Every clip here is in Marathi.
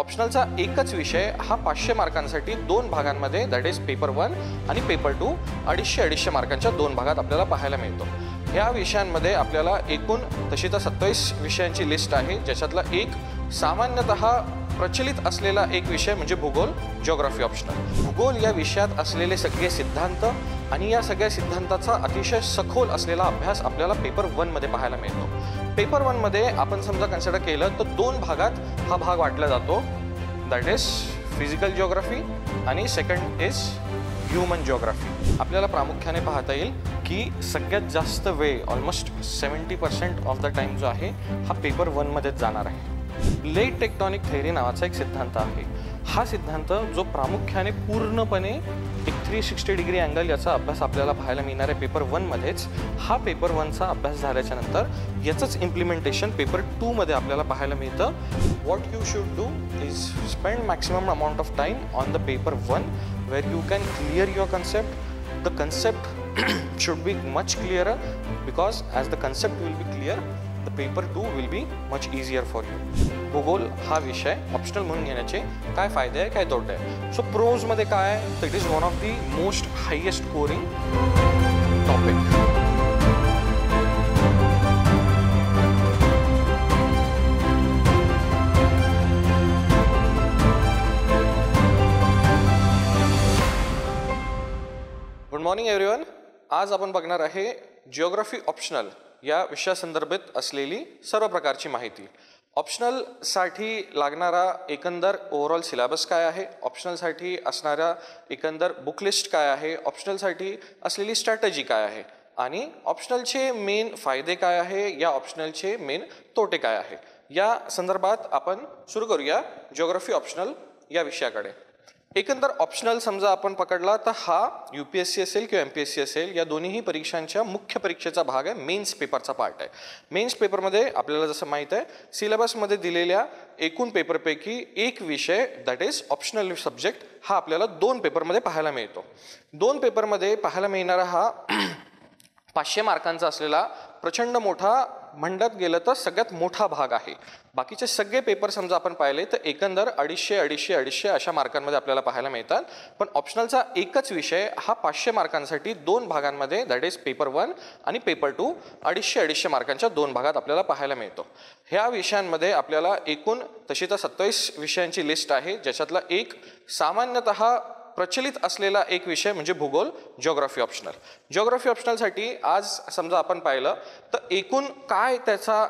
ऑप्शनलचा एकच विषय हा 500 मार्कांसाठी दोन भागांमध्ये दॅट इज पेपर 1 आणि पेपर 2 250 मार्कांच्या दोन भागात आपल्याला पाहायला मिळतो। ह्या विषयांमध्ये आपल्याला एकूण तशी तर 27 विषयांची लिस्ट आहे, ज्याच्यातला एक सामान्यतः प्रचलित असलेला एक विषय म्हणजे भूगोल, जिओग्राफी ऑप्शनल। भूगोल या विषयात असलेले सगळे सिद्धांत आणि या सगळ्या सिद्धांताचा अतिशय सखोल असलेला अभ्यास आपल्याला पेपर 1 मध्ये पाहायला मिळतो। पेपर 1 मध्ये आपण समजा कन्सिडर केलं तर दोन भागात हा भाग वाटला जातो, दॅट इज फिजिकल जिओग्राफी आणि सेकंड इज ह्यूमन जिओग्राफी। आपल्याला प्रामुख्याने पाहता येईल की सगळ्यात जास्त वेळ ऑलमोस्ट 70% ऑफ द टाइम जो आहे हा पेपर 1 मध्येच जाणार आहे। प्लेट टेक्टॉनिक थेअरी नावाचा एक सिद्धांत आहे। हा सिद्धांत जो प्रामुख्याने पूर्णपणे एक 360 डिग्री अँगल याचा अभ्यास आपल्याला पाहायला मिळणार आहे पेपर 1 मध्येच। हा पेपर 1 चा अभ्यास झाल्याच्या नंतर याचंच इम्प्लिमेंटेशन पेपर 2 मध्ये आपल्याला पाहायला मिळतं। What you should do is spend maximum amount of time on the paper 1 where you can clear your concept. The concept should be much clearer because as the concept will be clear, the paper 2 will be much easier for you. भूगोल हा विषय ऑप्शनल म्हणून घेण्याचे काय फायदे आहे, काय तोटे आहे? सो प्रोज मध्ये काय आहे तर it is one of the most highest scoring topic. Good morning everyone. आज आपण बघणार आहे जिओग्राफी ऑप्शनल या विषयासंदर्भात असलेली सर्व प्रकारची माहिती। ऑप्शनल साठी लागणारा एकंदर ओव्हरऑल सिलेबस काय आहे, ऑप्शनल साठी असणारा एकंदर बुक लिस्ट काय आहे, ऑप्शनल साठी असलेली स्ट्रॅटेजी काय आहे आणि ऑप्शनलचे मेन फायदे काय आहे, या ऑप्शनलचे मेन तोटे काय आहे, या संदर्भात आपण सुरू करूया जिओग्राफी ऑप्शनल या विषयाकडे। एकंदर ऑप्शनल समजा आपण पकडला तर हा UPSC असेल किंवा MPSC असेल या दोन्ही परीक्षांच्या मुख्य परीक्षेचा भाग आहे, मेन्स पेपरचा पार्ट आहे। मेन्स पेपरमध्ये आपल्याला जसं माहित आहे सिलेबसमध्ये दिलेल्या एकूण पेपरपैकी एक विषय दॅट इज ऑप्शनल सब्जेक्ट हा आपल्याला दोन पेपरमध्ये पाहायला मिळतो। दोन पेपरमध्ये पाहायला मिळणारा हा 500 मार्कांचा असलेला प्रचंड मोठा म्हणत गेलं तर सगळ्यात मोठा भाग आहे। बाकीचे सगळे पेपर समजा आपण पाहिले तर एकंदर 250 अशा मार्कांमध्ये आपल्याला पाहायला मिळतात, पण ऑप्शनलचा एकच विषय हा 500 मार्कांसाठी दोन भागांमध्ये दॅट इज पेपर 1 आणि पेपर 2 250 मार्कांच्या दोन भागात आपल्याला पाहायला मिळतो। ह्या विषयांमध्ये आपल्याला एकूण तशी तर 27 विषयांची लिस्ट आहे, ज्याच्यातला एक सामान्यतः प्रचलित असलेला एक विषय म्हणजे भूगोल, जिओग्राफी ऑप्शनल। जिओग्राफी ऑप्शनलसाठी आज समजा आपण पाहिलं तर एकूण काय त्याचा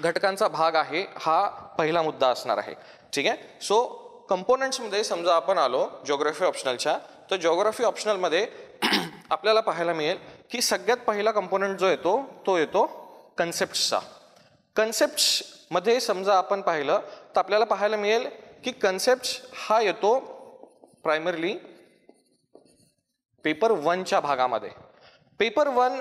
घटकांचा भाग आहे हा पहिला मुद्दा असणार आहे, ठीक आहे। सो कंपोनेंट्समध्ये समजा आपण आलो जिओग्राफी ऑप्शनलच्या, तर जिओग्राफी ऑप्शनलमध्ये आपल्याला पाहायला मिळेल की सगळ्यात पहिला कंपोनेंट जो येतो तो येतो कन्सेप्ट्सचा। कन्सेप्ट्समध्ये समजा आपण पाहिलं तर आपल्याला पाहायला मिळेल की कन्सेप्ट्स हा येतो प्रायमरली पेपर 1च्या भागामध्ये। पेपर 1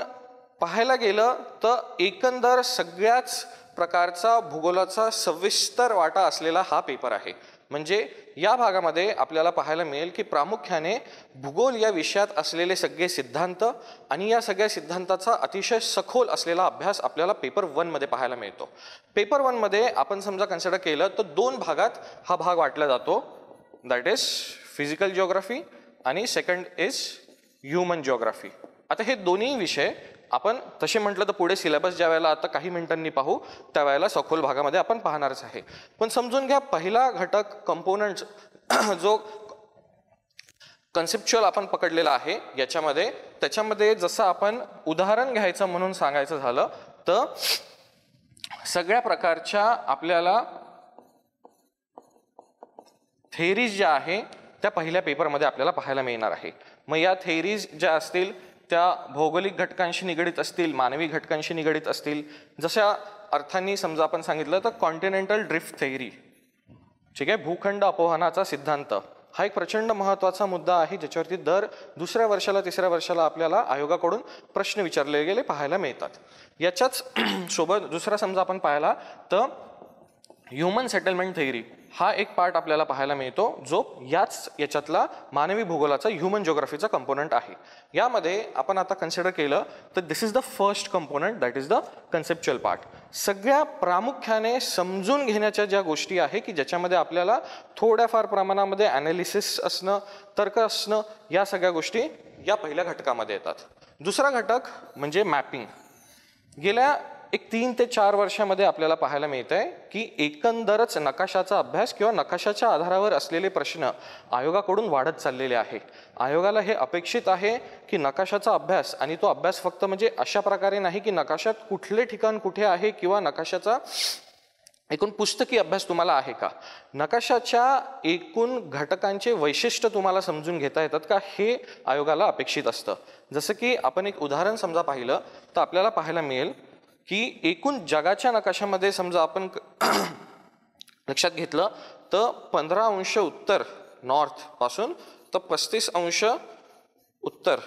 पाहायला गेलं तर एकंदर सगळ्याच प्रकारचा भूगोलाचा सविस्तर वाटा असलेला हा पेपर आहे। म्हणजे या भागामध्ये आपल्याला पाहायला मिळेल की प्रामुख्याने भूगोल या विषयात असलेले सगळे सिद्धांत आणि या सगळ्या सिद्धांताचा अतिशय सखोल असलेला अभ्यास आपल्याला पेपर 1 मध्ये पाहायला मिळतो। पेपर 1 मध्ये आपण समजा कन्सिडर केलं तर दोन भागात हा भाग वाटला जातो, दॅट इज फिजिकल जिओग्राफी आणि सेकंड इज ह्यूमन जिओग्राफी। आता हे दोन्ही विषय आपण तसे म्हटलं तर पुढे सिलेबस ज्या वेळेला आता काही मिनिटांनी पाहू त्यावेळेला सखोल भागामध्ये आपण पाहणारच आहे। पण समजून घ्या पहिला घटक कंपोनेंट जो कन्सेप्च्युअल आपण पकडलेला आहे याच्यामध्ये, त्याच्यामध्ये जसं आपण उदाहरण घ्यायचं म्हणून सांगायचं झालं तर सगळ्या प्रकारच्या आपल्याला थेअरीज ज्या आहे त्या पहिल्या पेपरमध्ये आपल्याला पाहायला मिळणार आहे। मग या थेअरीज ज्या असतील त्या भौगोलिक घटकांशी निगडित असतील, मानवी घटकांशी निगडित असतील। जशा अर्थांनी समजा आपण सांगितलं तर कॉन्टिनेंटल ड्रिफ्ट थेअरी, ठीक आहे, भूखंड अपवहनाचा सिद्धांत हा एक प्रचंड महत्त्वाचा मुद्दा आहे, ज्याच्यावरती दर दुसऱ्या वर्षाला तिसऱ्या वर्षाला आपल्याला आयोगाकडून प्रश्न विचारले गेले पाहायला मिळतात। याच्याच सोबत दुसरा समजा आपण पाहिला तर ह्यूमन सेटलमेंट थेअरी हा एक पार्ट आपल्याला पाहायला मिळतो जो याच्यातला मानवी भूगोलाचा ह्युमन जिओग्राफीचा कंपोनंट आहे. यामध्ये आपण आता कन्सिडर केलं तर this is the first component, that is the conceptual part. सगळ्या प्रामुख्याने समजून घेण्याच्या ज्या गोष्टी आहे की ज्याच्यामध्ये आपल्याला थोड्याफार प्रमाणामध्ये ॲनालिसिस असणं, तर्क असणं, या सगळ्या गोष्टी या पहिल्या घटकामध्ये येतात. दुसरा घटक म्हणजे मॅपिंग. गेल्या 3 ते 4 वर्षामध्ये आपल्याला पाहायला मिळत आहे की एकंदरच नकाशाचा अभ्यास किंवा नकाशाच्या आधारावर असलेले प्रश्न आयोगाकडून वाढत चाललेले आहे. आयोगाला हे अपेक्षित आहे की नकाशाचा अभ्यास, आणि तो अभ्यास फक्त म्हणजे अशा प्रकारे नाही की नकाशात कुठले ठिकाण कुठे आहे किंवा नकाशाचा एकूण पुस्तकी अभ्यास तुम्हाला आहे का, नकाशाच्या एकूण घटकांचे वैशिष्ट्य तुम्हाला समजून घेता येतात का, हे आयोगाला अपेक्षित असतं. जसं की आपण एक उदाहरण समजा पाहिलं तर आपल्याला पाहायला मिळेल की एकूण जगाच्या नकाशामध्ये समजा आपण लक्षात घेतलं तर 15 अंश उत्तर नॉर्थ पासून तर 35 अंश उत्तर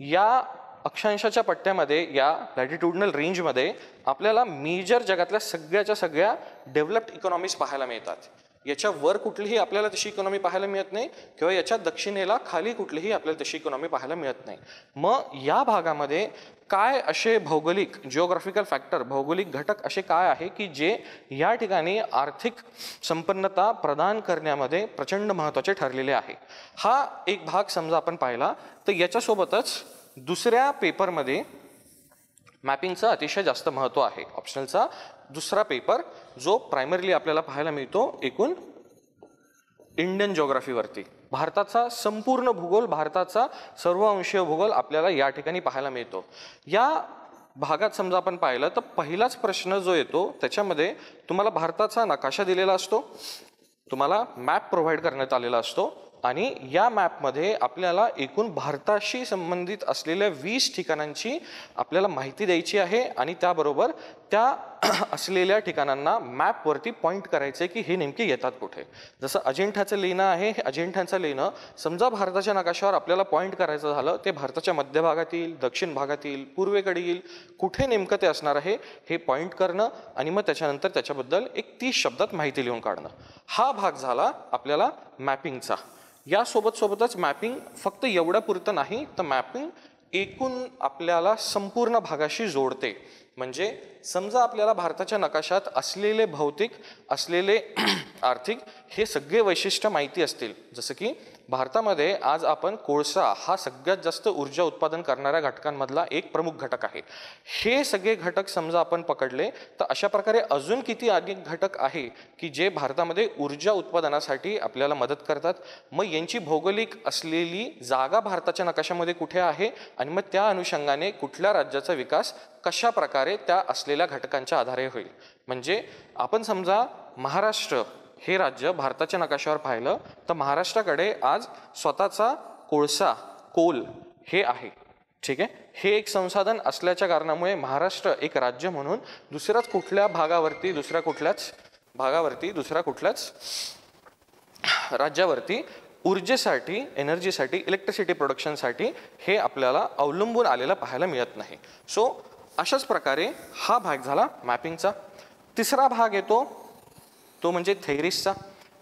या अक्षांशाच्या पट्ट्यामध्ये, या लॅटिट्यूडनल रेंजमध्ये आपल्याला मेजर जगातल्या सगळ्या डेव्हलप्ड इकॉनॉमीज पाहायला मिळतात. याच्या वर कुठलीही आपल्याला तशी इकॉनॉमी पाहायला मिळत नाही किंवा याच्या दक्षिणेला खाली कुठलीही आपल्याला तशी इकॉनॉमी पाहायला मिळत नाही. मग या भागामध्ये काय असे भौगोलिक जिओग्राफिकल फॅक्टर, भौगोलिक घटक असे काय आहे की जे या ठिकाणी आर्थिक संपन्नता प्रदान करण्यामध्ये प्रचंड महत्त्वाचे ठरलेले आहे. हा एक भाग समजा आपण पाहिला तर याच्यासोबतच दुसऱ्या पेपरमध्ये मॅपिंगचं अतिशय जास्त महत्त्व आहे. ऑप्शनलचा दुसरा पेपर जो प्रायमरीली आपल्याला पाहायला मिळतो एकूण इंडियन जिओग्राफीवरती, भारताचा संपूर्ण भूगोल, भारताचा सर्वअंशीय भूगोल आपल्याला या ठिकाणी पाहायला मिळतो. या भागात समजा आपण पाहिलं तर पहिलाच प्रश्न जो येतो त्याच्यामध्ये तुम्हाला भारताचा नकाशा दिलेला असतो, तुम्हाला मॅप प्रोव्हाइड करण्यात आलेला असतो आणि या मॅपमध्ये आपल्याला एकूण भारताशी संबंधित असलेल्या 20 ठिकाणांची आपल्याला माहिती द्यायची आहे आणि त्याबरोबर त्या असलेल्या ठिकाणांना मॅपवरती पॉईंट करायचे की हे नेमके येतात कुठे. जसं अजिंठ्याचं लेणं आहे, हे अजिंठ्याचं लेणं समजा भारताच्या नकाशावर आपल्याला पॉईंट करायचं झालं ते भारताच्या मध्य भागात येईल, दक्षिण भागात येईल, पूर्वेकडे येईल, कुठे नेमकं ते असणार आहे हे पॉईंट करणं आणि मग त्याच्यानंतर त्याच्याबद्दल एक 30 शब्दात माहिती लिहून काढणं. हा भाग झाला आपल्याला मॅपिंगचा. यासोबतच मॅपिंग फक्त एवढ्या पुरतं नाही तर मॅपिंग एकूण आपल्याला संपूर्ण भागाशी जोडते. म्हणजे समजा आपल्याला भारताच्या नकाशात असलेले भौतिक, असलेले आर्थिक हे सगळे वैशिष्ट्य माहिती असतील, जसं की भारतामध्ये आज आपण कोळसा हा सगळ्यात जास्त ऊर्जा उत्पादन करणाऱ्या घटकांमधला एक प्रमुख घटक आहे. हे सगळे घटक समजा आपण पकडले तर अशा प्रकारे अजून किती अनेक घटक आहे की जे भारतामध्ये ऊर्जा उत्पादनासाठी आपल्याला मदत करतात. मग यांची भौगोलिक असलेली जागा भारताच्या नकाशामध्ये कुठे आहे आणि मग त्या अनुषंगाने कुठल्या राज्याचा विकास कशा प्रकारे त्या असलेल्या घटकांच्या आधारे होईल. म्हणजे आपण समजा महाराष्ट्र हे राज्य भारताच्या नकाशावर पाहिलं तर महाराष्ट्राकडे आज स्वतःचा कोळसा, कोल हे आहे. ठीक आहे, हे एक संसाधन असल्याच्या कारणामुळे महाराष्ट्र एक राज्य म्हणून दुसऱ्याच कुठल्याच राज्यावरती ऊर्जेसाठी, एनर्जीसाठी, इलेक्ट्रिसिटी प्रोडक्शनसाठी हे आपल्याला अवलंबून आलेला पाहायला मिळत नाही. सो अशाच प्रकारे हा भाग झाला मॅपिंगचा. तिसरा भाग येतो तो म्हणजे थेअरीजचा.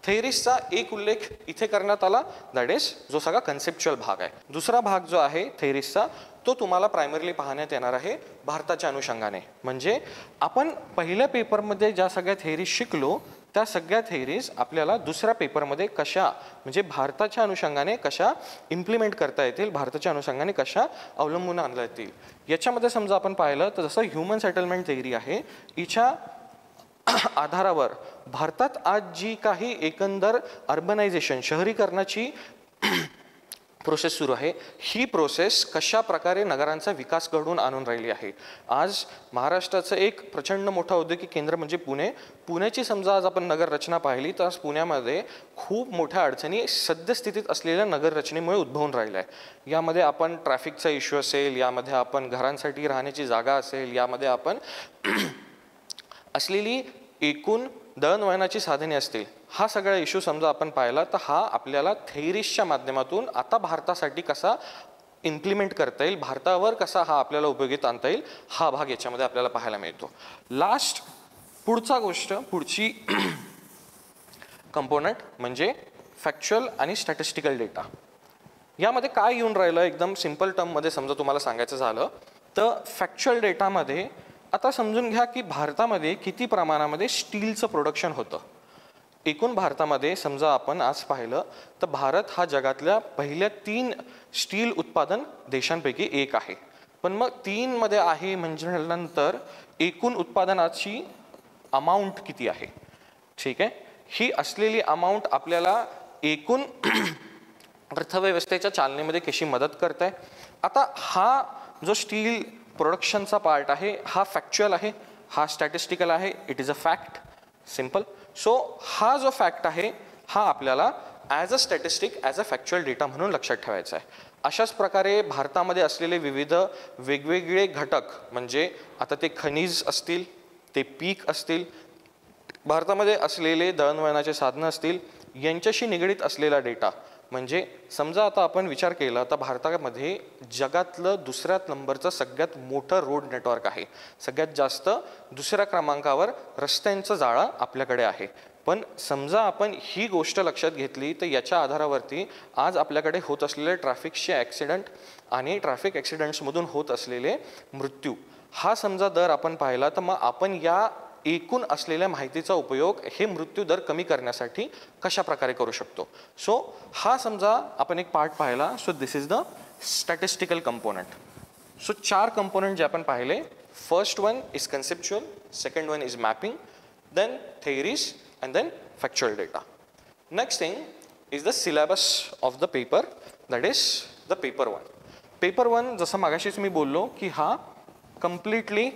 थेअरीजचा एक उल्लेख इथे करण्यात आला, दॅट इज जो सगळा कन्सेप्च्युअल भाग आहे. दुसरा भाग जो आहे थेअरीजचा तो तुम्हाला प्रायमरीली पाहण्यात येणार आहे भारताच्या अनुषंगाने. म्हणजे आपण पहिल्या पेपरमध्ये ज्या सगळ्या थेअरीज शिकलो त्या सगळ्या थेअरीज आपल्याला दुसऱ्या पेपरमध्ये कशा म्हणजे भारताच्या अनुषंगाने कशा इम्प्लिमेंट करता येतील, भारताच्या अनुषंगाने कशा अवलंबून आणता येतील. याच्यामध्ये समजा आपण पाहिलं तर जसं ह्युमन सेटलमेंट थेअरी आहे, हिच्या आधारावर भारतात आज जी काही एकंदर अर्बनायझेशन, शहरीकरणाची प्रोसेस सुरू आहे, ही प्रोसेस कशा प्रकारे नगरांचा विकास घडवून आणून राहिली आहे. आज महाराष्ट्राचं एक प्रचंड मोठं औद्योगिक केंद्र म्हणजे पुणे. पुण्याची समजा आज आपण नगर रचना पाहिली तर आज पुण्यामध्ये खूप मोठ्या अडचणी सद्यस्थितीत असलेल्या नगर रचनेमुळे उद्भवून राहिल्या आहे. यामध्ये आपण ट्रॅफिकचा इश्यू असेल, यामध्ये आपण घरांसाठी राहण्याची जागा असेल, यामध्ये आपण असलेली एकूण दळणवळणाची साधने असतील, हा सगळा इश्यू समजा आपण पाहिला तर हा आपल्याला थेअरीजच्या माध्यमातून आता भारतासाठी कसा इम्प्लिमेंट करता येईल, भारतावर कसा हा आपल्याला उपयोगीत आणता येईल, हा भाग याच्यामध्ये आपल्याला पाहायला मिळतो. पुढची कंपोनंट म्हणजे फॅक्च्युअल आणि स्टॅटिस्टिकल डेटा. यामध्ये काय येऊन राहिलं, एकदम सिंपल टर्ममध्ये समजा तुम्हाला सांगायचं झालं तर फॅक्च्युअल डेटामध्ये आता समजून घ्या की भारतामध्ये किती प्रमाणामध्ये स्टीलचं प्रोडक्शन होतं. एकूण भारतामध्ये समजा आपण आज पाहिलं तर भारत हा जगातल्या पहिल्या 3 स्टील उत्पादन देशांपैकी एक आहे. पण मग 3 मध्ये आहे म्हणजे नंतर एकूण उत्पादनाची अमाऊंट किती आहे. ठीक आहे, ही असलेली अमाऊंट आपल्याला एकूण अर्थव्यवस्थेच्या चालनेमध्ये कशी मदत करते. आता हा जो स्टील प्रोडक्शनचा पार्ट आहे हा फॅक्च्युअल आहे, हा स्टॅटिस्टिकल आहे. It is a fact, simple. So हा जो फॅक्ट आहे हा आपल्याला as a statistic, as a factual data म्हणून लक्षात ठेवायचा आहे. अशाच प्रकारे भारतामध्ये असलेले विविध वेगवेगळे घटक म्हणजे आता ते खनिज असतील, ते पीक असतील, भारतामध्ये असलेले दळणवळणाचे साधनं असतील, यांच्याशी निगडीत असलेला डेटा. म्हणजे समजा आता आपण विचार केला तर भारतामध्ये जगातलं 2ऱ्या नंबरचं सगळ्यात मोठं रोड नेटवर्क आहे. सगळ्यात जास्त 2ऱ्या क्रमांकावर रस्त्यांचं जाळं आपल्याकडे आहे. पण समजा आपण ही गोष्ट लक्षात घेतली तर याच्या आधारावरती आज आपल्याकडे होत असलेले ट्रॅफिकचे ॲक्सिडेंट आणि ट्रॅफिक ॲक्सिडेंट्समधून होत असलेले मृत्यू हा समजा दर आपण पाहिला तर मग आपण या एकूण असलेल्या माहितीचा उपयोग हे मृत्यू दर कमी करण्यासाठी कशा प्रकारे करू शकतो. सो हा समजा आपण एक पार्ट पाहिला. So this is the statistical component. So 4 component जे आपण पाहिले, first one is conceptual, second one is mapping, then theories and then factual data. Next thing is the syllabus of the paper, that is the paper 1. Paper 1 जसं मागाशीच मी बोललो की हा कम्प्लिटली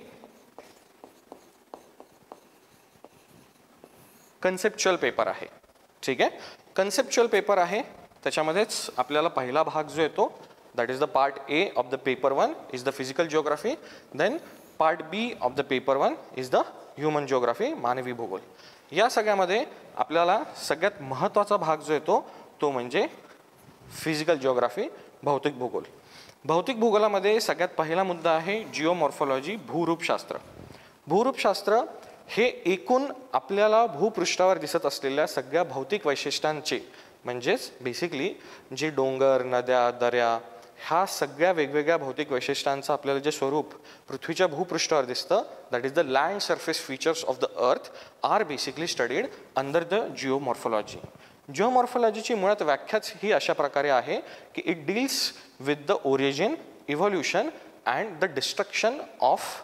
कन्सेप्च्युअल पेपर आहे. ठीक आहे, कन्सेप्च्युअल पेपर आहे. त्याच्यामध्येच आपल्याला पहिला भाग जो येतो that is the part A of the paper 1 is the physical geography. Then part B of the paper 1 is the human geography, मानवी भूगोल. या सगळ्यामध्ये आपल्याला सगळ्यात महत्त्वाचा भाग जो येतो तो म्हणजे फिजिकल जिओग्राफी, भौतिक भूगोल. भौतिक भूगोलामध्ये सगळ्यात पहिला मुद्दा आहे जिओमॉर्फॉलॉजी, भूरूपशास्त्र. भूरूपशास्त्र हे एकूण आपल्याला भूपृष्ठावर दिसत असलेल्या सगळ्या भौतिक वैशिष्ट्यांचे म्हणजेच बेसिकली जे डोंगर, नद्या, दऱ्या ह्या सगळ्या वेगवेगळ्या भौतिक वैशिष्ट्यांचं आपल्याला जे स्वरूप पृथ्वीच्या भूपृष्ठावर दिसतं that is the land surface features of the earth are basically studied under the geomorphology. जिओमॉर्फॉलॉजीची मुळात व्याख्याच ही अशा प्रकारे आहे की it deals with the origin, evolution and the destruction of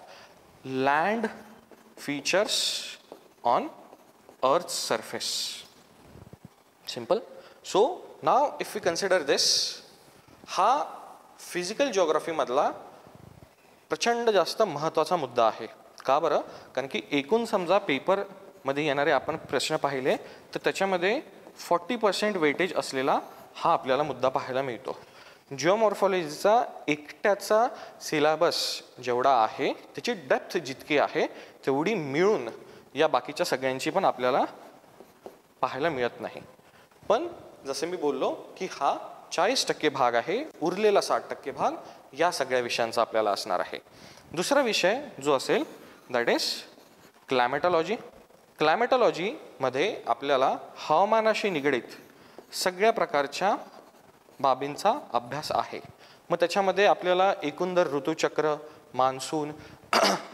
land features on Earth's surface. Simple. So now if we consider this, हा फिजिकल जिओग्राफी मधला प्रचंड जास्त महत्त्वाचा मुद्दा आहे. का बरं? कारण की एकूण समजा पेपरमध्ये येणारे आपण प्रश्न पाहिले तर त्याच्यामध्ये 40% वेटेज असलेला हा आपल्याला मुद्दा पाहायला मिळतो. जिओमॉर्फॉलॉजीचा एकट्याचा सिलेबस जेवढा आहे त्याची डेप्थ जितकी आहे तेवढी मिळून या बाकीच्या सगळ्यांची पण आपल्याला पाहायला मिळत नाही. पण जसे मी बोललो की हा 40% भाग आहे, उरलेला 60% भाग या सगळ्या विषयांचा आपल्याला असणार आहे. दुसरा विषय जो असेल दॅट इज क्लायमेटॉलॉजी. क्लायमेटॉलॉजीमध्ये आपल्याला हवामानाशी निगडीत सगळ्या प्रकारच्या बाबींचा अभ्यास आहे. मग त्याच्यामध्ये आपल्याला एकंदर ऋतुचक्र, मान्सून,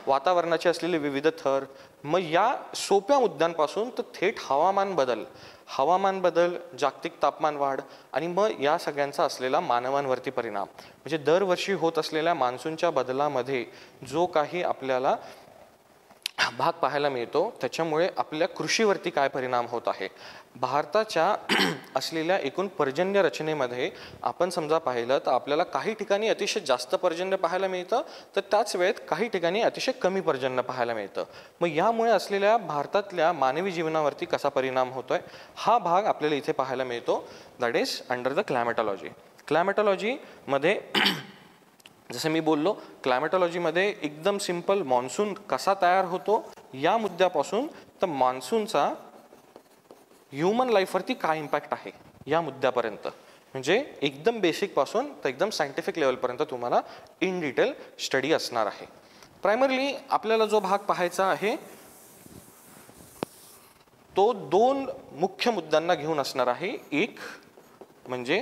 वातावरणाचे असलेले विविध थर, मग या सोप्या मुद्द्यांपासून तर थेट हवामान बदल, जागतिक तापमान वाढ आणि मग या सगळ्यांचा असलेला मानवांवरती परिणाम म्हणजे दरवर्षी होत असलेल्या मान्सूनच्या बदलामध्ये जो काही आपल्याला भाग पाहायला मिळतो त्याच्यामुळे आपल्या कृषीवरती काय परिणाम होत आहे. भारताच्या असलेल्या एकूण पर्जन्य रचनेमध्ये आपण समजा पाहिलं तर आपल्याला काही ठिकाणी अतिशय जास्त पर्जन्य पाहायला मिळतं तर त्याच वेळेत काही ठिकाणी अतिशय कमी पर्जन्य पाहायला मिळतं. मग यामुळे असलेल्या भारतातल्या मानवी जीवनावरती कसा परिणाम होतोय हा भाग आपल्याला इथे पाहायला मिळतो दॅट इज अंडर द क्लायमेटॉलॉजी. क्लायमेटॉलॉजीमध्ये जसं मी बोललो क्लायमेटॉलॉजीमध्ये एकदम सिंपल मॉन्सून कसा तयार होतो या मुद्द्यापासून तर मान्सूनचा ह्युमन लाईफवरती काय इम्पॅक्ट आहे या मुद्द्यापर्यंत म्हणजे एकदम बेसिकपासून तर एकदम सायंटिफिक लेवलपर्यंत तुम्हाला इन डिटेल स्टडी असणार आहे. प्रायमरली आपल्याला जो भाग पाहायचा आहे तो दोन मुख्य मुद्द्यांना घेऊन असणार आहे. एक म्हणजे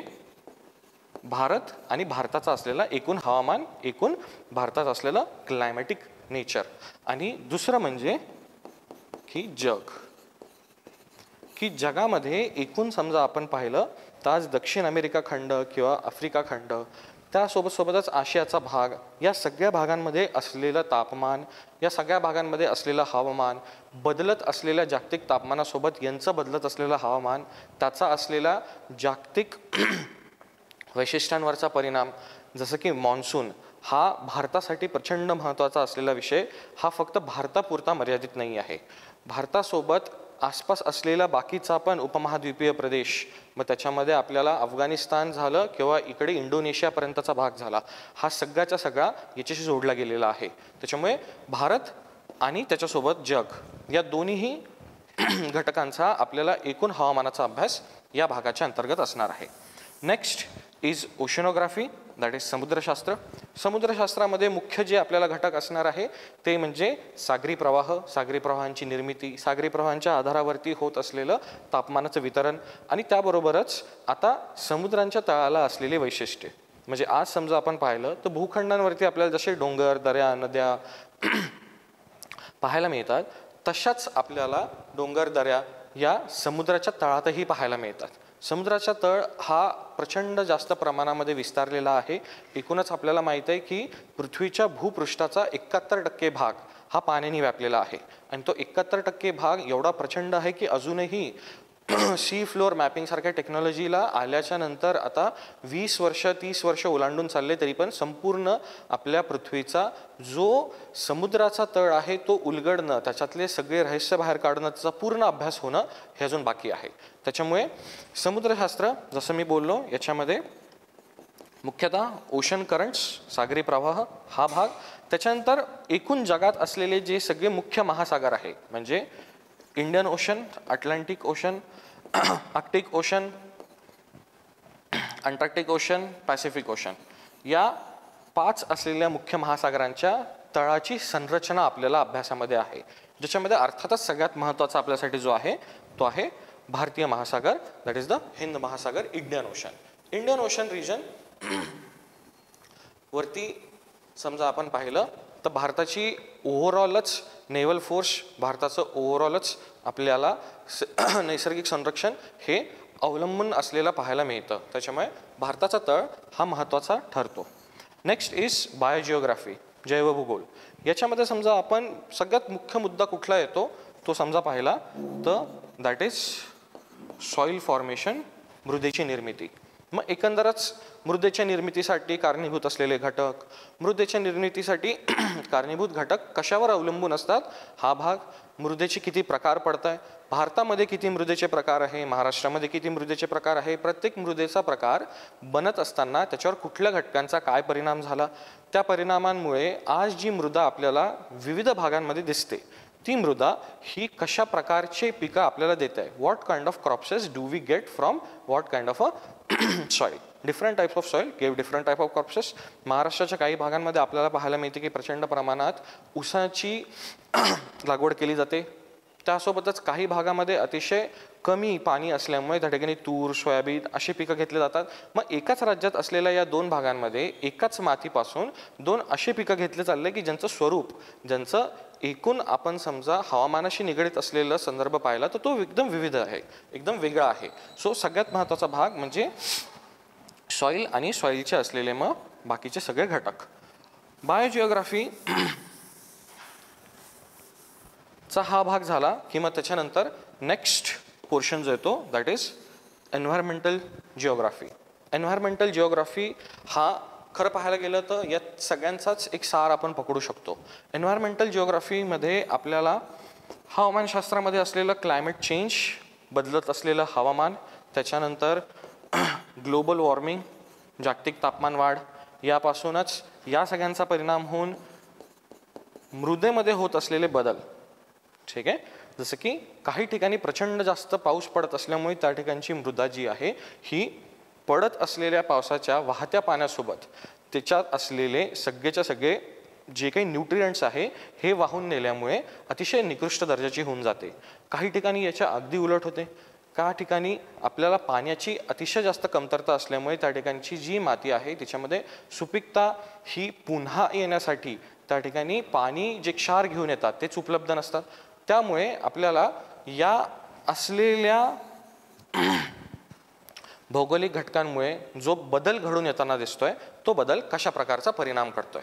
भारत आणि भारताचा असलेला एकूण हवामान, एकूण भारतात असलेलं क्लायमॅटिक नेचर, आणि दुसरं म्हणजे की जग, की जगामध्ये एकूण समजा आपण पाहिलं तर आज दक्षिण अमेरिका खंड किंवा आफ्रिका खंड, त्यासोबतच आशियाचा भाग, या सगळ्या भागांमध्ये असलेलं तापमान, या सगळ्या भागांमध्ये असलेलं हवामान, बदलत असलेल्या जागतिक तापमानासोबत यांचं बदलत असलेलं हवामान, त्याचा असलेला जागतिक वैशिष्ट्यांवरचा परिणाम, जसं की मान्सून हा भारतासाठी प्रचंड महत्त्वाचा असलेला विषय, हा फक्त भारतापुरता मर्यादित नाही आहे. भारतासोबत आसपास असलेला बाकीचा पण उपमहाद्वीपीय प्रदेश, मग त्याच्यामध्ये आपल्याला अफगाणिस्तान झालं किंवा इकडे इंडोनेशियापर्यंतचा भाग झाला, हा सगळ्याचा सगळा याच्याशी जोडला गेलेला आहे. त्याच्यामुळे भारत आणि त्याच्यासोबत जग या दोन्हीही घटकांचा आपल्याला एकूण हवामानाचा अभ्यास या भागाच्या अंतर्गत असणार आहे. Next is oceanography, that is समुद्रशास्त्र. समुद्रशास्त्रामध्ये मुख्य जे आपल्याला घटक असणार आहे ते म्हणजे सागरी प्रवाह, सागरी प्रवाहांची निर्मिती, सागरी प्रवाहांच्या आधारावरती होत असलेलं तापमानाचं वितरण, आणि त्याबरोबरच आता समुद्रांच्या तळाला असलेली वैशिष्ट्ये. म्हणजे आज समजा आपण पाहिलं तर भूखंडांवरती आपल्याला जसे डोंगर, दऱ्या, नद्या पाहायला मिळतात, तशाच आपल्याला डोंगर, दऱ्या या समुद्राच्या तळातही पाहायला मिळतात. समुद्राचा तळ हा प्रचंड जास्त प्रमाणामध्ये विस्तारलेला आहे. एकूणच आपल्याला माहीत आहे की पृथ्वीच्या भूपृष्ठाचा 71% भाग हा पाण्याने व्यापलेला आहे, आणि तो 71% भाग एवढा प्रचंड आहे की अजूनही सी फ्लोअर मॅपिंग सारख्या टेक्नॉलॉजीला आल्याच्या नंतर आता 20 वर्ष 30 वर्ष ओलांडून चालले तरी पण संपूर्ण आपल्या पृथ्वीचा जो समुद्राचा तळ आहे तो उलगडणं, त्याच्यातले सगळे रहस्य बाहेर काढणं, त्याचा पूर्ण अभ्यास होणं हे अजून बाकी आहे. त्याच्यामुळे समुद्रशास्त्र जसं मी बोललो याच्यामध्ये मुख्यतः ओशन करंट्स, सागरी प्रवाह हा भाग, त्याच्यानंतर एकूण जगात असलेले जे सगळे मुख्य महासागर आहे म्हणजे Indian ocean, Atlantic ocean, Arctic ocean, Antarctic ocean, Pacific ocean, या 5 असलेल्या मुख्य महासागरांच्या तळाची संरचना आपल्याला अभ्यासामध्ये आहे, ज्याच्यामध्ये अर्थातच सगळ्यात महत्त्वाचा आपल्यासाठी जो आहे तो आहे भारतीय महासागर, दॅट इज द हिंद महासागर, Indian ocean. Indian ocean region वरती समजा आपण पाहिलं तर भारताची ओव्हरऑलच नेव्हल फोर्स, भारताचं ओव्हरऑलच आपल्याला नैसर्गिक संरक्षण हे अवलंबून असलेलं पाहायला मिळतं. त्याच्यामुळे भारताचा तळ हा महत्त्वाचा ठरतो. नेक्स्ट इज बायोजिओग्राफी, जैवभूगोल. याच्यामध्ये समजा आपण सगळ्यात मुख्य मुद्दा कुठला येतो तो समजा पाहिला तर दॅट इज सॉइल फॉर्मेशन, मृदेची निर्मिती. मग एकंदरच मृदेच्या निर्मितीसाठी कारणीभूत असलेले घटक, मृदेच्या निर्मितीसाठी कारणीभूत घटक कशावर अवलंबून असतात हा भाग, मृदेचे किती प्रकार पडत आहे, भारतामध्ये किती मृदेचे प्रकार आहे, महाराष्ट्रामध्ये किती मृदेचे प्रकार आहे, प्रत्येक मृदेचा प्रकार बनत असताना त्याच्यावर कुठल्या घटकांचा काय परिणाम झाला, त्या परिणामांमुळे आज जी मृदा आपल्याला विविध भागांमध्ये दिसते ती मृदा ही कशा प्रकारचे पिकं आपल्याला देत आहे, what kind of crops do we get from what kind of a soil. Different types of soil give different type of crops. महाराष्ट्राच्या काही भागांमध्ये आपल्याला पाहायला मिळते की प्रचंड प्रमाणात ऊसाची लागवड केली जाते, त्यासोबतच काही भागामध्ये अतिशय कमी पाणी असल्यामुळे त्या ठिकाणी तूर, सोयाबीन अशी पिकं घेतली जातात. मग एकाच राज्यात असलेल्या या 2 भागांमध्ये एकाच मातीपासून 2 असे पिकं घेतले चालले की ज्यांचं स्वरूप, ज्यांचं एकूण आपण समजा हवामानाशी निगडीत असलेला संदर्भ पाहिला तर तो एकदम विविध आहे, एकदम वेगळा आहे. सो सगळ्यात महत्त्वाचा भाग म्हणजे सॉइल आणि सॉइलचे असलेले मग बाकीचे सगळे घटक. बायोजिओग्राफी चा हा भाग झाला की मग त्याच्यानंतर नेक्स्ट पोर्शन जो येतो that is environmental geography. Environmental geography हा खरं पाहायला गेलं तर या सगळ्यांचाच एक सार आपण पकडू शकतो. एन्व्हायरमेंटल जिओग्राफीमध्ये आपल्याला हवामानशास्त्रामध्ये असलेलं क्लायमेट चेंज, बदलत असलेलं हवामान, त्याच्यानंतर ग्लोबल वॉर्मिंग, जागतिक तापमान वाढ, यापासूनच या सगळ्यांचा परिणाम होऊन मृदेमध्ये होत असलेले बदल. ठीक आहे, जसं की काही ठिकाणी प्रचंड जास्त पाऊस पडत असल्यामुळे त्या ठिकाणची मृदा जी आहे ही पडत असलेल्या पावसाच्या वाहत्या पाण्यासोबत त्याच्यात असलेले सगळेच्या सगळे जे काही न्यूट्रिएंट्स आहे हे वाहून नेल्यामुळे अतिशय निकृष्ट दर्जाची होऊन जाते. काही ठिकाणी याच्या अगदी उलट होते. काही ठिकाणी आपल्याला पाण्याची अतिशय जास्त कमतरता असल्यामुळे त्या ठिकाणची जी माती आहे त्याच्यामध्ये सुपीकता ही पुन्हा येण्यासाठी त्या ठिकाणी पाणी जे क्षार घेऊन येतात तेच उपलब्ध नसतात. त्यामुळे आपल्याला या असलेल्या भौगोलिक घटकांमुळे जो बदल घडून येताना दिसतोय तो बदल कशा प्रकारचा परिणाम करतोय.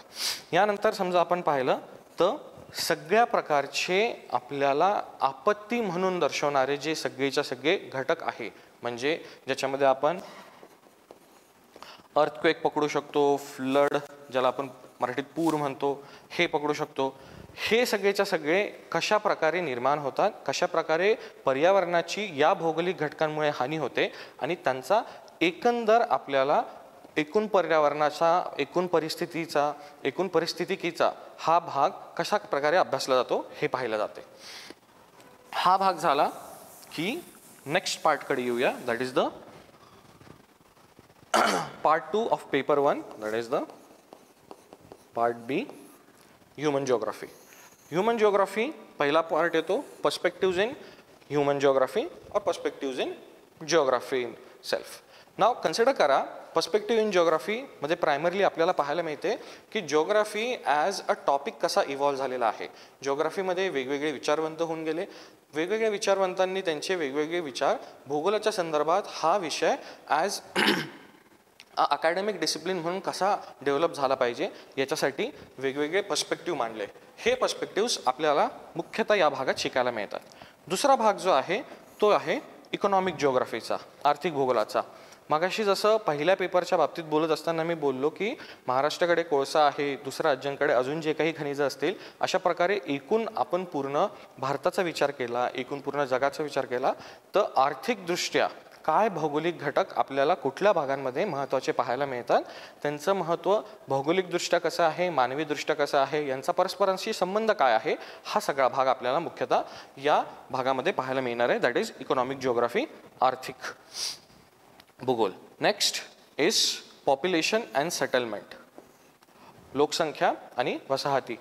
यानंतर समजा आपण पाहिलं तर सगळ्या प्रकारचे आपल्याला आपत्ती म्हणून दर्शवणारे जे सगळेच्या सगळे घटक आहे, म्हणजे ज्याच्यामध्ये आपण अर्थक्वेक पकडू शकतो, फ्लड ज्याला आपण मराठीत पूर म्हणतो हे पकडू शकतो. हे सगळेच्या सगळे कशा प्रकारे निर्माण होतात, कशा प्रकारे पर्यावरणाची या भौगोलिक घटकांमुळे हानी होते आणि त्यांचा एकंदर आपल्याला एकूण पर्यावरणाचा, एकूण परिस्थितीचा, एकूण परिस्थितिकीचा हा भाग कशा प्रकारे अभ्यासला जातो हे पाहिलं जाते. हा भाग झाला की नेक्स्ट पार्टकडे येऊया. That is the part 2 of paper 1. That is the part B, human geography. Human geography पहिला पार्ट येतो पर्स्पेक्टिव्ज इन ह्यूमन जिओग्राफी और perspectives in geography in self. नाव कन्सिडर करा पर्स्पेक्टिव्ह इन जिओग्राफी मध्ये प्रायमरली आपल्याला पाहायला मिळते की जिओग्राफी ॲज अ टॉपिक कसा इव्हॉल्व्ह झालेला आहे. जिओग्राफीमध्ये वेगवेगळे विचारवंत होऊन गेले. वेगवेगळ्या विचारवंतांनी त्यांचे वेगवेगळे विचार भूगोलाच्या संदर्भात हा विषय ॲज अकॅडमिक डिसिप्लिन म्हणून कसा डेव्हलप झाला पाहिजे याच्यासाठी वेगवेगळे पर्स्पेक्टिव्ह मांडले. हे पर्स्पेक्टिव्स आपल्याला मुख्यतः या भागात शिकायला मिळतात. दुसरा भाग जो आहे तो आहे इकॉनॉमिक जिओग्राफीचा, आर्थिक भूगोलाचा. मगाशी जसं पहिल्या पेपरच्या बाबतीत बोलत असताना मी बोललो की महाराष्ट्राकडे कोळसा आहे, दुसऱ्या राज्यांकडे अजून जे काही खनिजं असतील, अशा प्रकारे एकूण आपण पूर्ण भारताचा विचार केला, एकूण पूर्ण जगाचा विचार केला तर आर्थिकदृष्ट्या काय भौगोलिक घटक आपल्याला कुठल्या भागांमध्ये महत्त्वाचे पाहायला मिळतात, त्यांचं महत्त्व भौगोलिकदृष्ट्या कसं आहे, मानवीदृष्ट्या कसं आहे, यांचा परस्परांशी संबंध काय आहे, हा सगळा भाग आपल्याला मुख्यतः या भागामध्ये पाहायला मिळणार आहे. दॅट इज इकॉनॉमिक जिओग्राफी, आर्थिक भूगोल. Next is population and settlement, लोकसंख्या आणि वसाहती.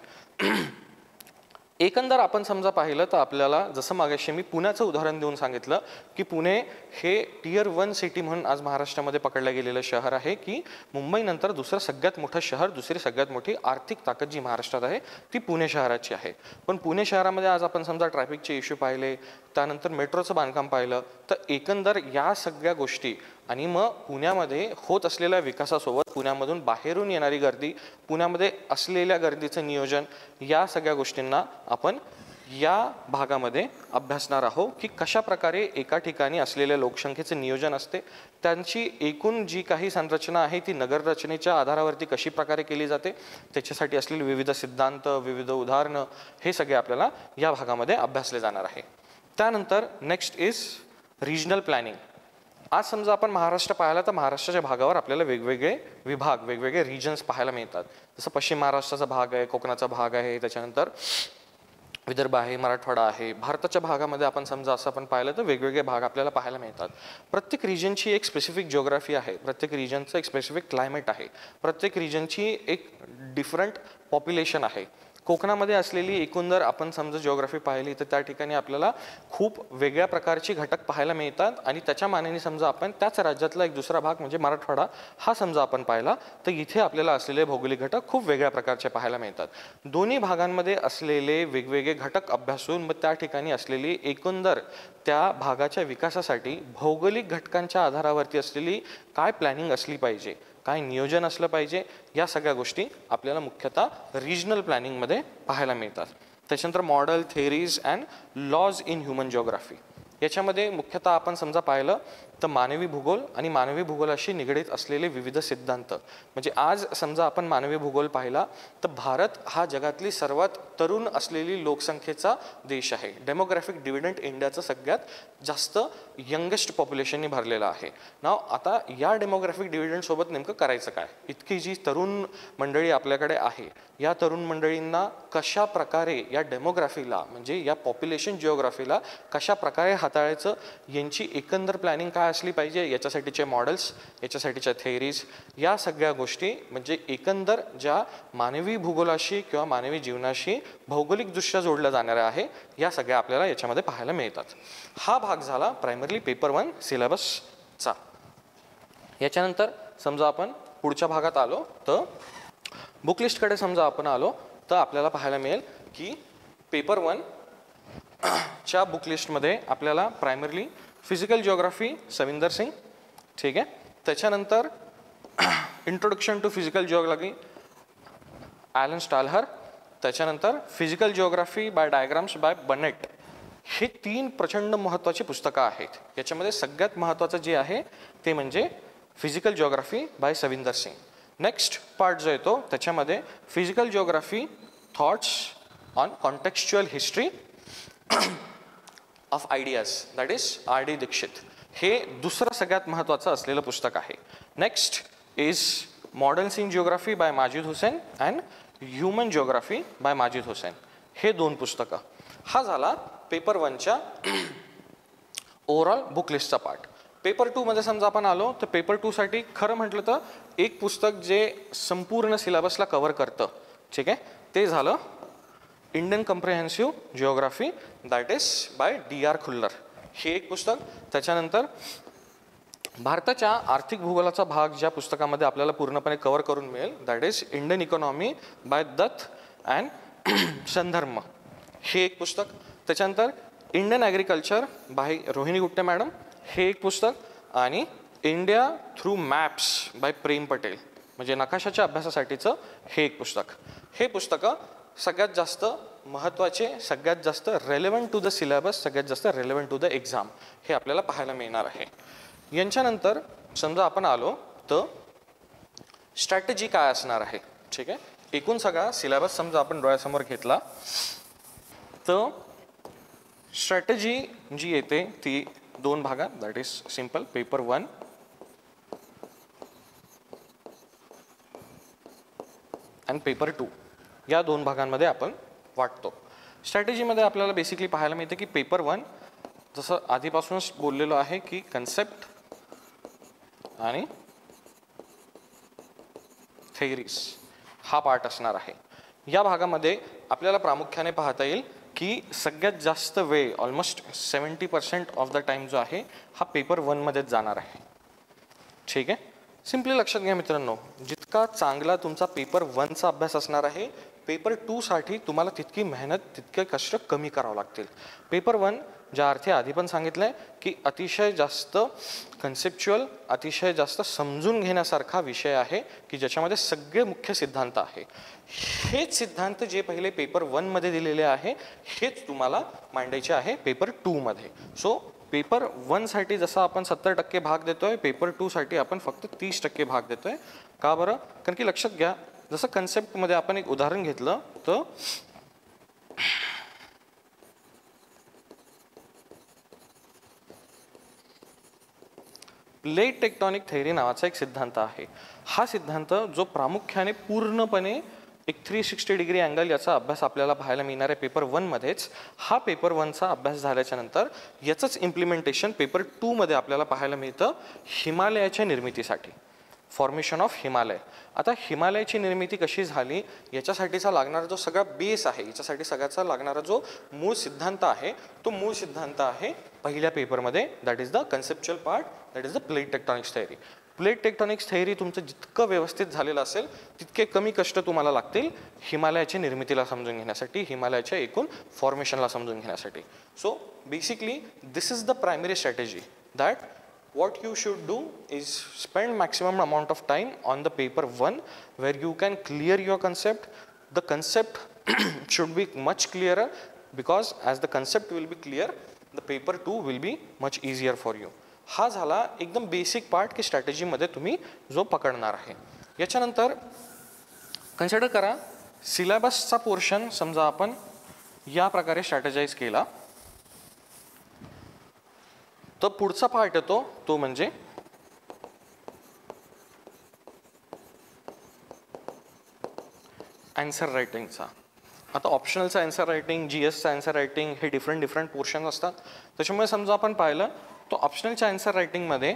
एकंदर आपण समजा पाहिलं तर आपल्याला जसं मागाशी मी पुण्याचं उदाहरण देऊन सांगितलं की पुणे हे टियर 1 सिटी म्हणून आज महाराष्ट्रामध्ये पकडलं गेलेलं शहर आहे की मुंबईनंतर दुसरं सगळ्यात मोठं शहर, दुसरी सगळ्यात मोठी आर्थिक ताकद जी महाराष्ट्रात आहे ती पुणे शहराची आहे. पण पुणे शहरामध्ये आज आपण समजा ट्रॅफिकचे इश्यू पाहिले, त्यानंतर मेट्रोचं बांधकाम पाहिलं तर एकंदर या सगळ्या गोष्टी आणि मग पुण्यामध्ये होत असलेल्या विकासासोबत पुण्यामधून बाहेरून येणारी गर्दी, पुण्यामध्ये असलेल्या गर्दीचं नियोजन, या सगळ्या गोष्टींना आपण या भागामध्ये अभ्यासणार आहोत की कशा प्रकारे एका ठिकाणी असलेल्या लोकसंख्येचे नियोजन असते, त्यांची एकूण जी काही संरचना आहे ती नगररचनेच्या आधारावरती कशी प्रकारे केली जाते, त्याच्यासाठी असलेले विविध सिद्धांत, विविध उदाहरणं, हे सगळे आपल्याला या भागामध्ये अभ्यासले जाणार आहे. त्यानंतर नेक्स्ट इज रिजनल प्लॅनिंग. आज समजा आपण महाराष्ट्र पाहिला तर महाराष्ट्राच्या भागावर आपल्याला वेगवेगळे विभाग, वेगवेगळे रिजन्स पाहायला मिळतात. जसं पश्चिम महाराष्ट्राचा भाग आहे, कोकणाचा भाग आहे, त्याच्यानंतर विदर्भ आहे, मराठवाडा आहे. भारताच्या भागामध्ये आपण समजा असं आपण पाहिलं तर वेगवेगळे भाग आपल्याला पाहायला मिळतात. प्रत्येक रिजनची एक स्पेसिफिक जिओग्राफी आहे, प्रत्येक रिजनचं एक स्पेसिफिक क्लायमेट आहे, प्रत्येक रिजनची एक डिफरंट पॉप्युलेशन आहे. कोकणामध्ये असलेली एकंदर आपण समजा जिओग्राफी पाहिली तर त्या ठिकाणी आपल्याला खूप वेगळ्या प्रकारची घटक पाहायला मिळतात आणि त्याच्या मानाने समजा आपण त्याच राज्यातला एक दुसरा भाग म्हणजे मराठवाडा हा समजा आपण पाहिला तर इथे आपल्याला असलेले भौगोलिक घटक खूप वेगळ्या प्रकारचे पाहायला मिळतात. दोन्ही भागांमध्ये असलेले वेगवेगळे घटक अभ्यासून मग त्या ठिकाणी असलेली एकंदर त्या भागाच्या विकासासाठी भौगोलिक घटकांच्या आधारावरती असलेली काय प्लॅनिंग असली पाहिजे, काय नियोजन असलं पाहिजे, या सगळ्या गोष्टी आपल्याला मुख्यतः रिजनल प्लॅनिंगमध्ये पाहायला मिळतात. त्याच्यानंतर model, theories and laws in human geography. याच्यामध्ये मुख्यतः आपण समजा पाहिलं तर मानवी भूगोल आणि मानवी भूगोलाशी निगडीत असलेले विविध सिद्धांत. म्हणजे आज समजा आपण मानवी भूगोल पाहिला तर भारत हा जगातली सर्वात तरुण असलेली लोकसंख्येचा देश आहे. डेमोग्राफिक डिव्हिडंड इंडियाचं सगळ्यात जास्त यंगेस्ट पॉप्युलेशननी भरलेलं आहे. नाव आता या डेमोग्राफिक डिव्हिडंडसोबत नेमकं करायचं काय, इतकी जी तरुण मंडळी आपल्याकडे आहे, या तरुण मंडळींना कशा प्रकारे या डेमोग्राफीला म्हणजे या पॉप्युलेशन जिओग्राफीला कशा प्रकारे हाताळायचं, यांची एकंदर प्लॅनिंग काय असली पाहिजे, याच्यासाठीचे मॉडेल्स, याच्यासाठीच्या थेअरीज, या सगळ्या गोष्टी म्हणजे एकंदर ज्या मानवी भूगोलाशी किंवा मानवी जीवनाशी भौगोलिकदृष्ट्या जोडल्या जाणाऱ्या आहे, या सगळ्या आपल्याला याच्यामध्ये पाहायला मिळतात. हा भाग झाला प्रायमरली पेपर 1 सिलेबसचा. याच्यानंतर समजा आपण पुढच्या भागात आलो तर बुक लिस्टकडे समजा आपण आलो तर आपल्याला पाहायला मिळेल की पेपर 1 च्या बुक लिस्टमध्ये आपल्याला primarily physical geography Savindra Singh, ठीक आहे, त्याच्यानंतर introduction to physical geography Alan Strahler, त्याच्यानंतर physical geography by diagrams by Bunnett. हे 3 प्रचंड महत्त्वाची पुस्तकं आहेत. याच्यामध्ये सगळ्यात महत्त्वाचं जे आहे ते म्हणजे physical geography by Savinder Singh. Next part जो येतो त्याच्यामध्ये physical geography thoughts on contextual history of ideas, that is R.D. Dikshit. हे दुसरं सगळ्यात महत्त्वाचं असलेलं पुस्तक आहे. Next is moderns in geography by Majid Husain and human geography by Majid Husain. हे 2 पुस्तकं. हा झाला पेपर 1च्या ओव्हरऑल बुक लिस्टचा पार्ट. पेपर 2 मध्ये समजा आपण आलो तर पेपर 2 साठी खरं म्हटलं तर एक पुस्तक जे संपूर्ण सिलेबसला कव्हर करतं, ठीक आहे, ते झालं Indian comprehensive geography, that is by D.R. Khullar. हे एक पुस्तक. त्याच्यानंतर भारताच्या आर्थिक भूगोलाचा भाग ज्या पुस्तकामध्ये आपल्याला पूर्णपणे कव्हर करून मिळेल, that is Indian economy by Datt and Sundharam. हे एक पुस्तक. त्याच्यानंतर Indian agriculture by Rohini Gutte madam, हे एक पुस्तक. आणि India through maps by Prem Patel, म्हणजे नकाशाच्या अभ्यासासाठीचं हे एक पुस्तक. हे पुस्तकं सगळ्यात जास्त महत्त्वाचे, सगळ्यात जास्त रेलेव्हंट टू द सिलेबस, सगळ्यात जास्त रेलेव्हंट टू द एक्झाम हे आपल्याला पाहायला मिळणार आहे. यांच्यानंतर समजा आपण आलो तर स्ट्रॅटेजी काय असणार आहे, ठीक आहे. एकूण सगळा सिलेबस समजा आपण डोळ्यासमोर घेतला तर स्ट्रॅटेजी जी येते ती 2 भागात, that is simple paper 1 and paper 2 या 2 भागांमध्ये आपण वाटतो. स्ट्रॅटेजीमध्ये आपल्याला बेसिकली पाहायला मिळते की पेपर 1 जसं आधीपासूनच बोललेलो आहे की कन्सेप्ट आणि थेअरीज हा पार्ट असणार आहे. या भागामध्ये आपल्याला प्रामुख्याने पाहता येईल की सगळ्यात जास्त वेळ ऑलमोस्ट 70% ऑफ द टाइम जो आहे हा पेपर 1 मध्येच जाणार आहे, ठीक आहे. सिम्पली लक्षात घ्या मित्रांनो, जितका चांगला तुमचा पेपर 1चा अभ्यास असणार आहे, पेपर 2 साठी तुम्हाला तितकी मेहनत, तितके कष्ट कमी करावं लागतील. पेपर 1 ज्या अर्थी आधी पण सांगितलंय की अतिशय जास्त कन्सेप्च्युअल, अतिशय जास्त समजून घेण्यासारखा विषय आहे की ज्याच्यामध्ये सगळे मुख्य सिद्धांत आहे. हेच सिद्धांत जे पहिले पेपर 1 मध्ये दिलेले आहे हेच तुम्हाला मांडायचे आहे पेपर 2 मध्ये. सो पेपर 1 साठी जसं आपण 70% भाग देतोय, पेपर 2 साठी आपण फक्त 30% भाग देतोय. का बरं? कारण की लक्षात घ्या, जसं कन्सेप्टमध्ये आपण एक उदाहरण घेतलं तर प्लेट टेक्टॉनिक थेअरी नावाचा एक सिद्धांत आहे. हा सिद्धांत जो प्रामुख्याने पूर्णपणे एक 360 डिग्री अँगल याचा अभ्यास आपल्याला पाहायला मिळणार आहे पेपर 1 मध्येच. हा पेपर 1चा अभ्यास झाल्याच्या नंतर याचंच इम्प्लिमेंटेशन पेपर 2 मध्ये आपल्याला पाहायला मिळतं हिमालयाच्या निर्मितीसाठी, फॉर्मेशन ऑफ हिमालय. आता हिमालयाची निर्मिती कशी झाली याच्यासाठीचा लागणारा जो सगळा बेस आहे, याच्यासाठी सगळ्याचा लागणारा जो मूळ सिद्धांत आहे, तो मूळ सिद्धांत आहे पहिल्या पेपरमध्ये, that is the conceptual part, that is the plate tectonics theory. Plate tectonics theory तुमचं जितकं व्यवस्थित झालेलं असेल तितके कमी कष्ट तुम्हाला लागतील हिमालयाच्या निर्मितीला समजून घेण्यासाठी, हिमालयाच्या एकूण फॉर्मेशनला समजून घेण्यासाठी. So basically this is the primary strategy that what you should do is spend maximum amount of time on the paper 1 where you can clear your concept. The concept should be much clearer because as the concept will be clear, the paper 2 will be much easier for you. हा झाला एकदम बेसिक पार्ट की स्ट्रॅटेजीमध्ये तुम्ही जो पकडणार आहे. याच्यानंतर कन्सिडर करा सिलेबसचा पोर्शन समजा आपण या प्रकारे स्ट्रॅटेजाइज केला तर पुढचा पार्ट येतो तो म्हणजे आन्सर रायटिंगचा. आता ऑप्शनलचं आन्सर रायटिंग, GSचं आन्सर रायटिंग हे डिफरंट पोर्शन असतात. त्याच्यामुळे समजा आपण पाहिलं तर ऑप्शनलच्या आन्सर रायटिंगमध्ये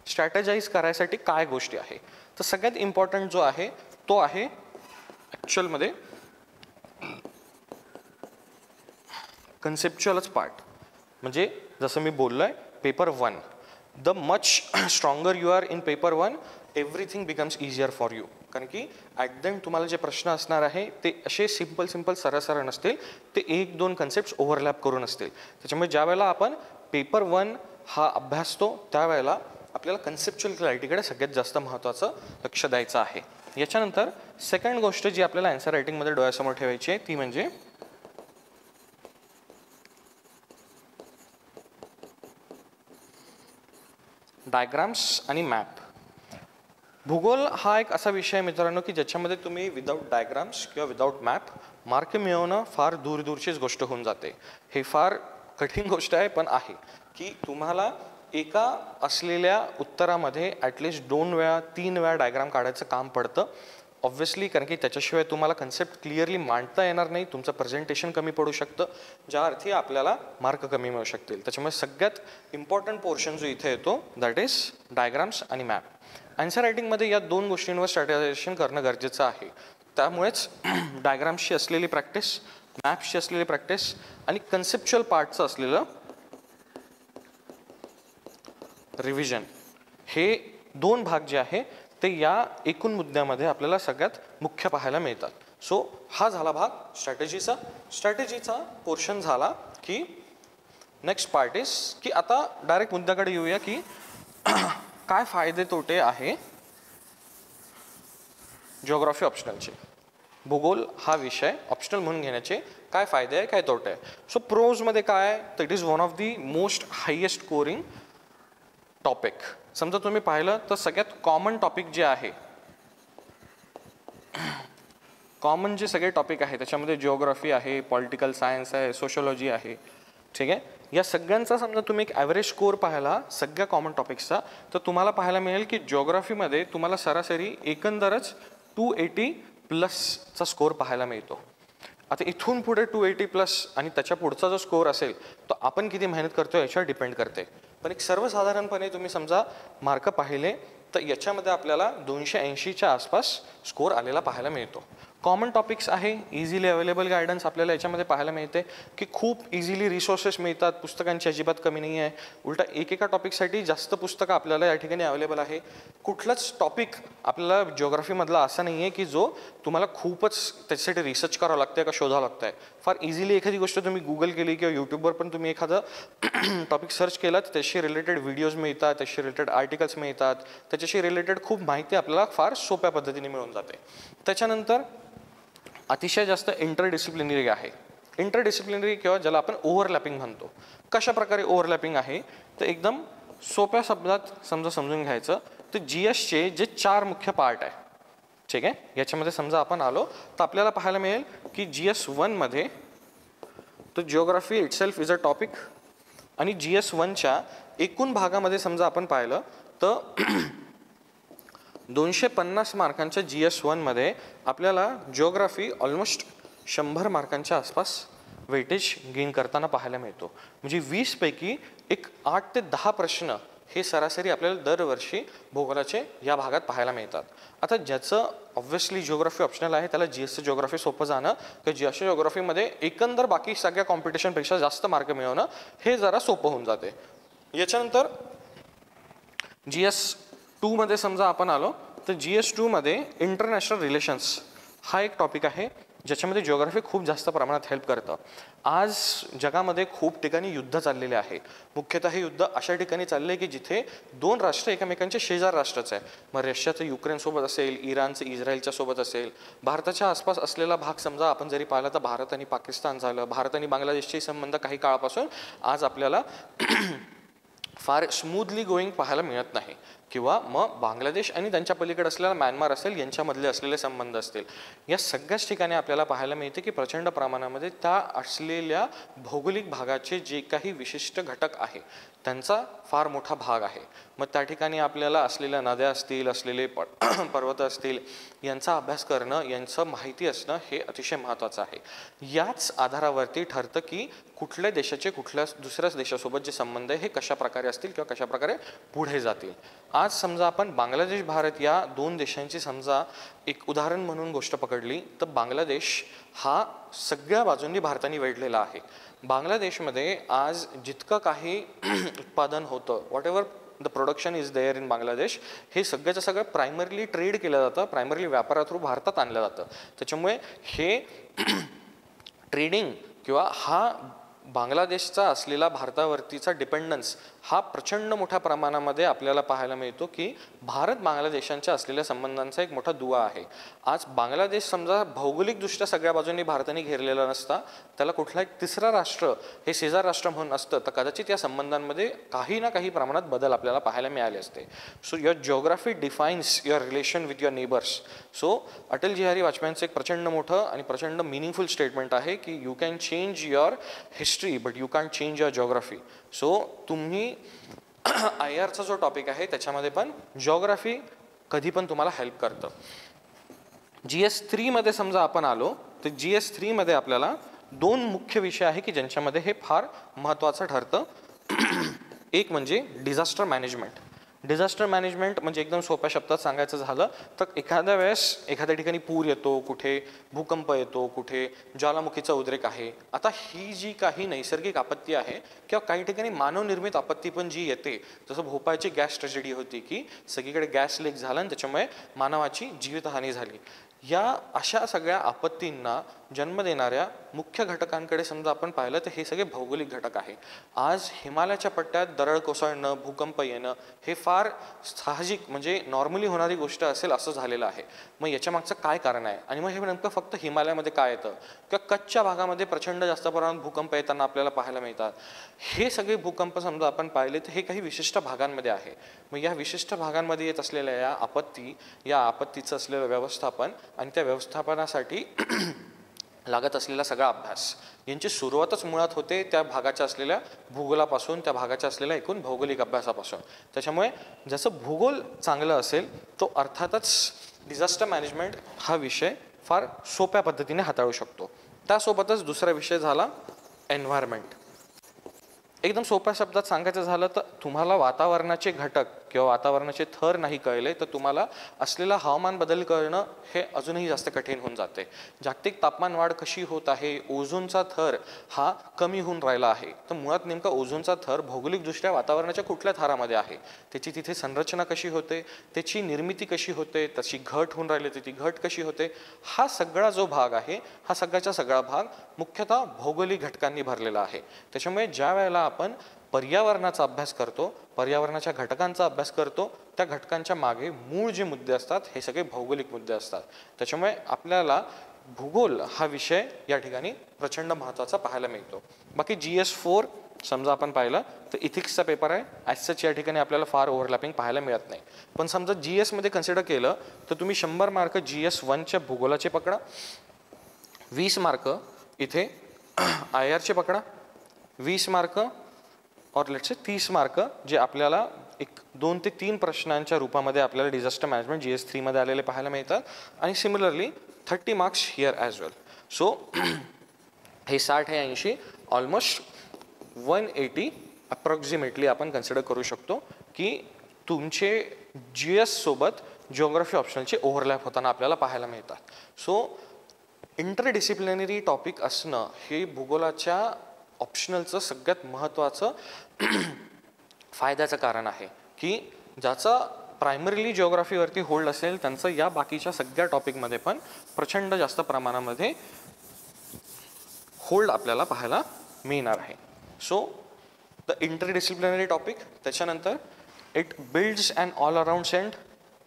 स्ट्रॅटेजाइज करायसाठी काय गोष्टी आहे, तर सगळ्यात इम्पॉर्टंट जो आहे तो आहे ॲक्च्युअलमध्ये कन्सेप्च्युअलच पार्ट. म्हणजे जसं मी बोललोय paper 1, the much stronger you are in paper 1 everything becomes easier for you. कारण की ॲट द एंड तुम्हाला जे प्रश्न असणार आहे ते असे सिम्पल सरळ नसतील, ते 1-2 कन्सेप्ट्स ओव्हरलॅप करून असतील. त्याच्यामुळे ज्या वेळेला आपण पेपर 1 हा अभ्यासतो त्यावेळेला आपल्याला कन्सेप्च्युअल क्लॅरिटीकडे सगळ्यात जास्त महत्त्वाचं लक्ष द्यायचं आहे. याच्यानंतर सेकंड गोष्ट जी आपल्याला आन्सर रायटिंगमध्ये डोळ्यासमोर ठेवायची आहे ती म्हणजे डायग्राम्स आणि मॅप. भूगोल हा एक असा विषय आहे मित्रांनो की ज्याच्यामध्ये तुम्ही विदाऊट डायग्राम्स किंवा विदाऊट मॅप मार्क मिळवणं फार दूरचीच गोष्ट होऊन जाते. हे फार कठीण गोष्ट आहे, पण आहे की तुम्हाला एका असलेल्या उत्तरामध्ये ॲटलिस्ट 2 वेळा 3 वेळा डायग्राम काढायचं काम पडतं ऑब्व्हियसली. कारण की त्याच्याशिवाय तुम्हाला कन्सेप्ट क्लिअरली मांडता येणार नाही, तुमचं प्रेझेंटेशन कमी पडू शकतं, ज्या अर्थी आपल्याला मार्क कमी मिळू शकतील. त्याच्यामुळे सगळ्यात इम्पॉर्टंट पोर्शन जो इथे येतो दॅट इज डायग्राम्स आणि मॅप. आन्सर रायटिंगमध्ये या 2 गोष्टींवर स्ट्रॅटेजायझेशन करणं गरजेचं आहे. त्यामुळेच डायग्राम्सची असलेली प्रॅक्टिस, मॅप्सची असलेली प्रॅक्टिस आणि कन्सेप्च्युअल पार्टचं असलेलं रिव्हिजन, हे 2 भाग जे आहे ते या एकूण मुद्द्यामध्ये आपल्याला सगळ्यात मुख्य पाहायला मिळतात. सो हा झाला भाग स्ट्रॅटेजीचा पोर्शन झाला की नेक्स्ट पार्ट इज की आता डायरेक्ट मुद्द्याकडे येऊया की काय फायदे तोटे आहे जिओग्राफी ऑप्शनलचे. भूगोल हा विषय ऑप्शनल म्हणून घेण्याचे काय फायदे आहे, काय तोटे आहे. सो प्रोजमध्ये काय आहे तर it is one of the most highest scoring topic. समजा तुम्ही पाहिलं तर सगळ्यात कॉमन टॉपिक जे आहे, कॉमन जे सगळे टॉपिक आहे त्याच्यामध्ये जिओग्राफी आहे, पॉलिटिकल सायन्स आहे, सोशोलॉजी आहे, ठीक आहे. या सगळ्यांचा समजा तुम्ही एक ॲव्हरेज स्कोअर पाहिला सगळ्या कॉमन टॉपिक्सचा, तर तुम्हाला पाहायला मिळेल की जिओग्राफीमध्ये तुम्हाला सरासरी एकंदरच 280+ स्कोअर पाहायला मिळतो. आता इथून पुढे 280+ आणि त्याच्या पुढचा जो स्कोअर असेल तो आपण किती मेहनत करतो याच्यावर डिपेंड करते. पण एक सर्वसाधारणपणे तुम्ही समजा मार्क पाहिले तर याच्यामध्ये आपल्याला 280च्या आसपास स्कोअर आलेला पाहायला मिळतो. कॉमन टॉपिक्स आहे, इझिली अवेलेबल गायडन्स आपल्याला याच्यामध्ये पाहायला मिळते की खूप इझिली रिसोर्सेस मिळतात, पुस्तकांची अजिबात कमी नाही आहे. उलटा एकेका टॉपिकसाठी जास्त पुस्तकं आपल्याला या ठिकाणी अवेलेबल आहे. कुठलाच टॉपिक आपल्याला जिओग्राफीमधला असा नाही आहे की जो तुम्हाला खूपच त्याच्यासाठी रिसर्च करावं लागतं का शोधावं लागतं आहे. फार इझिली एखादी गोष्ट तुम्ही गुगल केली किंवा यूट्यूबवर पण तुम्ही एखादं टॉपिक सर्च केलं तर त्याशी रिलेटेड व्हिडिओज मिळतात, त्याशी रिलेटेड आर्टिकल्स मिळतात, त्याच्याशी रिलेटेड खूप माहिती आपल्याला फार सोप्या पद्धतीने मिळून जाते. त्याच्यानंतर अतिशय जास्त इंटरडिसिप्लिनरी आहे. इंटरडिसिप्लिनरी किंवा ज्याला आपण ओव्हरलॅपिंग म्हणतो. कशा प्रकारे ओव्हरलॅपिंग आहे तर एकदम सोप्या शब्दात समजून घ्यायचं तर GSचे जे 4 मुख्य पार्ट आहे, ठीक आहे. याच्यामध्ये समजा आपण आलो तर आपल्याला पाहायला मिळेल की GS1 मध्ये तो geography itself is a topic आणि GS1च्या एकूण भागामध्ये समजा आपण पाहिलं तर 250 मार्कांच्या GS1 मध्ये आपल्याला जिओग्राफी ऑलमोस्ट 100 मार्कांच्या आसपास वेटेज गेन करताना पाहायला मिळतो. म्हणजे 20 पैकी एक 8 ते 10 प्रश्न हे सरासरी आपल्याला दरवर्षी भूगोलाचे या भागात पाहायला मिळतात. आता ज्याचं ऑब्व्हियसली जिओग्राफी ऑप्शनल आहे त्याला GSचं जिओग्राफी सोपं जाणं किंवा GSच्या जिओग्राफीमध्ये एकंदर बाकी सगळ्या कॉम्पिटिशनपेक्षा जास्त मार्क मिळवणं हे जरा सोपं होऊन जाते. याच्यानंतर GS2 मध्ये समजा आपण आलो तर GS2 मध्ये इंटरनॅशनल रिलेशन्स हा एक टॉपिक आहे ज्याच्यामध्ये जिओग्राफी खूप जास्त प्रमाणात हेल्प करतं. आज जगामध्ये खूप ठिकाणी युद्ध चाललेले आहे. मुख्यतः हे युद्ध अशा ठिकाणी चालले की जिथे 2 राष्ट्र एकमेकांचे शेजार राष्ट्रच आहे. मग रशियाचं युक्रेनसोबत असेल, इराणचं इस्रायलच्या सोबत असेल, भारताच्या आसपास असलेला भाग समजा आपण जरी पाहिला तर भारत आणि पाकिस्तान झालं, भारत आणि बांगलादेशचे संबंध काही काळापासून आज आपल्याला फार स्मूथली गोईंग पाहायला मिळत नाही. किंवा मग बांगलादेश आणि त्यांच्या पलीकडे असलेला म्यानमार असेल यांच्यामधले असलेले संबंध असतील, या सगळ्याच ठिकाणी आपल्याला पाहायला मिळते की प्रचंड प्रमाणामध्ये त्या असलेल्या भौगोलिक भागाचे जे काही विशिष्ट घटक आहे त्यांचा फार मोठा भाग आहे. मग त्या ठिकाणी आपल्याला असलेल्या नद्या असतील, असलेले पर्वत असतील, यांचा अभ्यास करणं, यांचं माहिती असणं हे अतिशय महत्त्वाचं आहे. याच आधारावरती ठरतं की कुठल्या देशाचे कुठल्या दुसऱ्याच देशासोबत जे संबंध आहे हे कशा प्रकारे असतील किंवा कशा प्रकारे पुढे जातील. आज समजा आपण बांगलादेश भारत या दोन देशांची समजा एक उदाहरण म्हणून गोष्ट पकडली तर बांगलादेश हा सगळ्या बाजूंनी भारताने वेढलेला आहे. बांगलादेशमध्ये आज जितकं काही उत्पादन होतं, whatever the production is there in Bangladesh, हे सगळ्याचं सगळं प्रायमरली ट्रेड केलं जातं, प्रायमरली व्यापारा थ्रू भारतात आणलं जातं. त्याच्यामुळे हे ट्रेडिंग किंवा हा बांगलादेशचा असलेला भारतावरतीचा डिपेंडन्स हा प्रचंड मोठ्या प्रमाणामध्ये आपल्याला पाहायला मिळतो की भारत बांगलादेशांच्या असलेल्या संबंधांचा एक मोठा दुवा आहे. आज बांगलादेश समजा भौगोलिकदृष्ट्या सगळ्या बाजूंनी भारताने घेरलेला नसता, त्याला कुठला एक तिसरा राष्ट्र हे शेजार राष्ट्र म्हणून असतं, तर कदाचित या संबंधांमध्ये काही ना काही प्रमाणात बदल आपल्याला पाहायला मिळाले असते. So your geography defines your relation with your neighbours. So Atal Bihari वाजपेयींचं एक प्रचंड मोठं आणि प्रचंड मिनिंगफुल स्टेटमेंट आहे की you can change your history but you can't change your geography. So तुम्ही IRचा जो टॉपिक आहे त्याच्यामध्ये पण जिओग्राफी कधी पण तुम्हाला हेल्प करतं. GS3 मध्ये समजा आपण आलो तर GS3 मध्ये आपल्याला दोन मुख्य विषय आहे की ज्यांच्यामध्ये हे फार महत्त्वाचं ठरतं. एक म्हणजे डिझास्टर मॅनेजमेंट. डिझास्टर मॅनेजमेंट म्हणजे एकदम सोप्या शब्दात सांगायचं झालं तर एखाद्या वेळेस एखाद्या ठिकाणी पूर येतो, कुठे भूकंप येतो, कुठे ज्वालामुखीचा उद्रेक आहे. आता ही जी काही नैसर्गिक आपत्ती आहे किंवा काही ठिकाणी मानवनिर्मित आपत्ती पण जी येते, जसं भोपाळची गॅस ट्रेजेडी होती की सगळीकडे गॅस लीक झाला आणि त्याच्यामुळे मानवाची जीवितहानी झाली. या अशा सगळ्या आपत्तींना जन्म देणाऱ्या मुख्य घटकांकडे समजा आपण पाहिलं तर हे सगळे भौगोलिक घटक आहे. आज हिमालयाच्या पट्ट्यात दरड कोसळणं, भूकंप येणं हे फार साहजिक म्हणजे नॉर्मली होणारी गोष्ट असेल असं झालेलं आहे. मग याच्या मागचं काय कारण आहे आणि मग हे नेमकं फक्त हिमालयामध्ये काय येतं किंवा कच्छच्या भागामध्ये प्रचंड जास्त प्रमाणात भूकंप येताना आपल्याला पाहायला मिळतात. हे सगळे भूकंप समजा आपण पाहिले तर हे काही विशिष्ट भागांमध्ये आहे. मग या विशिष्ट भागांमध्ये येत असलेल्या या आपत्तीचं असलेलं व्यवस्थापन आणि त्या व्यवस्थापनासाठी लागत असलेला सगळा अभ्यास यांची सुरुवातच मुळात होते त्या भागाच्या असलेल्या भूगोलापासून, त्या भागाच्या असलेल्या एकूण भौगोलिक अभ्यासापासून. त्याच्यामुळे जसं भूगोल चांगलं असेल तो अर्थातच डिझास्टर मॅनेजमेंट हा विषय फार सोप्या पद्धतीने हाताळू शकतो. त्यासोबतच दुसरा विषय झाला एन्व्हायरमेंट. एकदम सोप्या शब्दात सांगायचं झालं तर तुम्हाला वातावरणाचे घटक किंवा वातावरणाचे थर नाही कळले तर तुम्हाला असलेला हवामान बदल कळणं हे अजूनही जास्त कठीण होऊन जाते. जागतिक तापमान वाढ कशी होत आहे, ओझोनचा थर हा कमी होऊन राहिला आहे, तर मुळात नेमका ओझोनचा थर भौगोलिकदृष्ट्या वातावरणाच्या कुठल्या थरामध्ये आहे, त्याची तिथे संरचना कशी होते, त्याची निर्मिती कशी होते, त्याची घट होऊन राहिली तर ती घट कशी होते, हा सगळा जो भाग आहे हा सगळ्याचा सगळा भाग मुख्यतः भौगोलिक घटकांनी भरलेला आहे. त्याच्यामुळे ज्या वेळेला आपण पर्यावरणाचा अभ्यास करतो, पर्यावरणाच्या घटकांचा अभ्यास करतो, त्या घटकांच्या मागे मूळ जे मुद्दे असतात हे सगळे भौगोलिक मुद्दे असतात. त्याच्यामुळे आपल्याला भूगोल हा विषय या ठिकाणी प्रचंड महत्त्वाचा पाहायला मिळतो. बाकी GS4 समजा आपण पाहिलं तर इथिक्सचा पेपर आहे. ॲज सच या ठिकाणी आपल्याला फार ओव्हरलॅपिंग पाहायला मिळत नाही. पण समजा GS मध्ये कन्सिडर केलं तर तुम्ही 100 मार्क GS1च्या भूगोलाचे पकडा, 20 मार्क इथे IRचे पकडा, 20 मार्क और लेट्स से 30 मार्क जे आपल्याला एक 2 ते 3 प्रश्नांच्या रूपामध्ये आपल्याला डिझास्टर मॅनेजमेंट GS3 मध्ये आलेले पाहायला मिळतात. आणि similarly 30 marks here as well. So हे 60 हे 80 ऑलमोस्ट 180 अप्रॉक्सिमेटली आपण कन्सिडर करू शकतो की तुमचे GS सोबत जिओग्राफी ऑप्शनचे ओव्हरलॅप होताना आपल्याला पाहायला मिळतात. सो इंटरडिसिप्लिनरी टॉपिक असणं हे भूगोलाच्या ऑप्शनलचं सगळ्यात महत्त्वाचं फायद्याचं कारण आहे की ज्याचा प्रायमरीली जिओग्राफीवरती होल्ड असेल त्यांचं या बाकीच्या सगळ्या टॉपिकमध्ये पण प्रचंड जास्त प्रमाणामध्ये होल्ड आपल्याला पाहायला मिळणार आहे. सो द इंटरडिसिप्लिनरी टॉपिक, त्याच्यानंतर it builds and all around sent.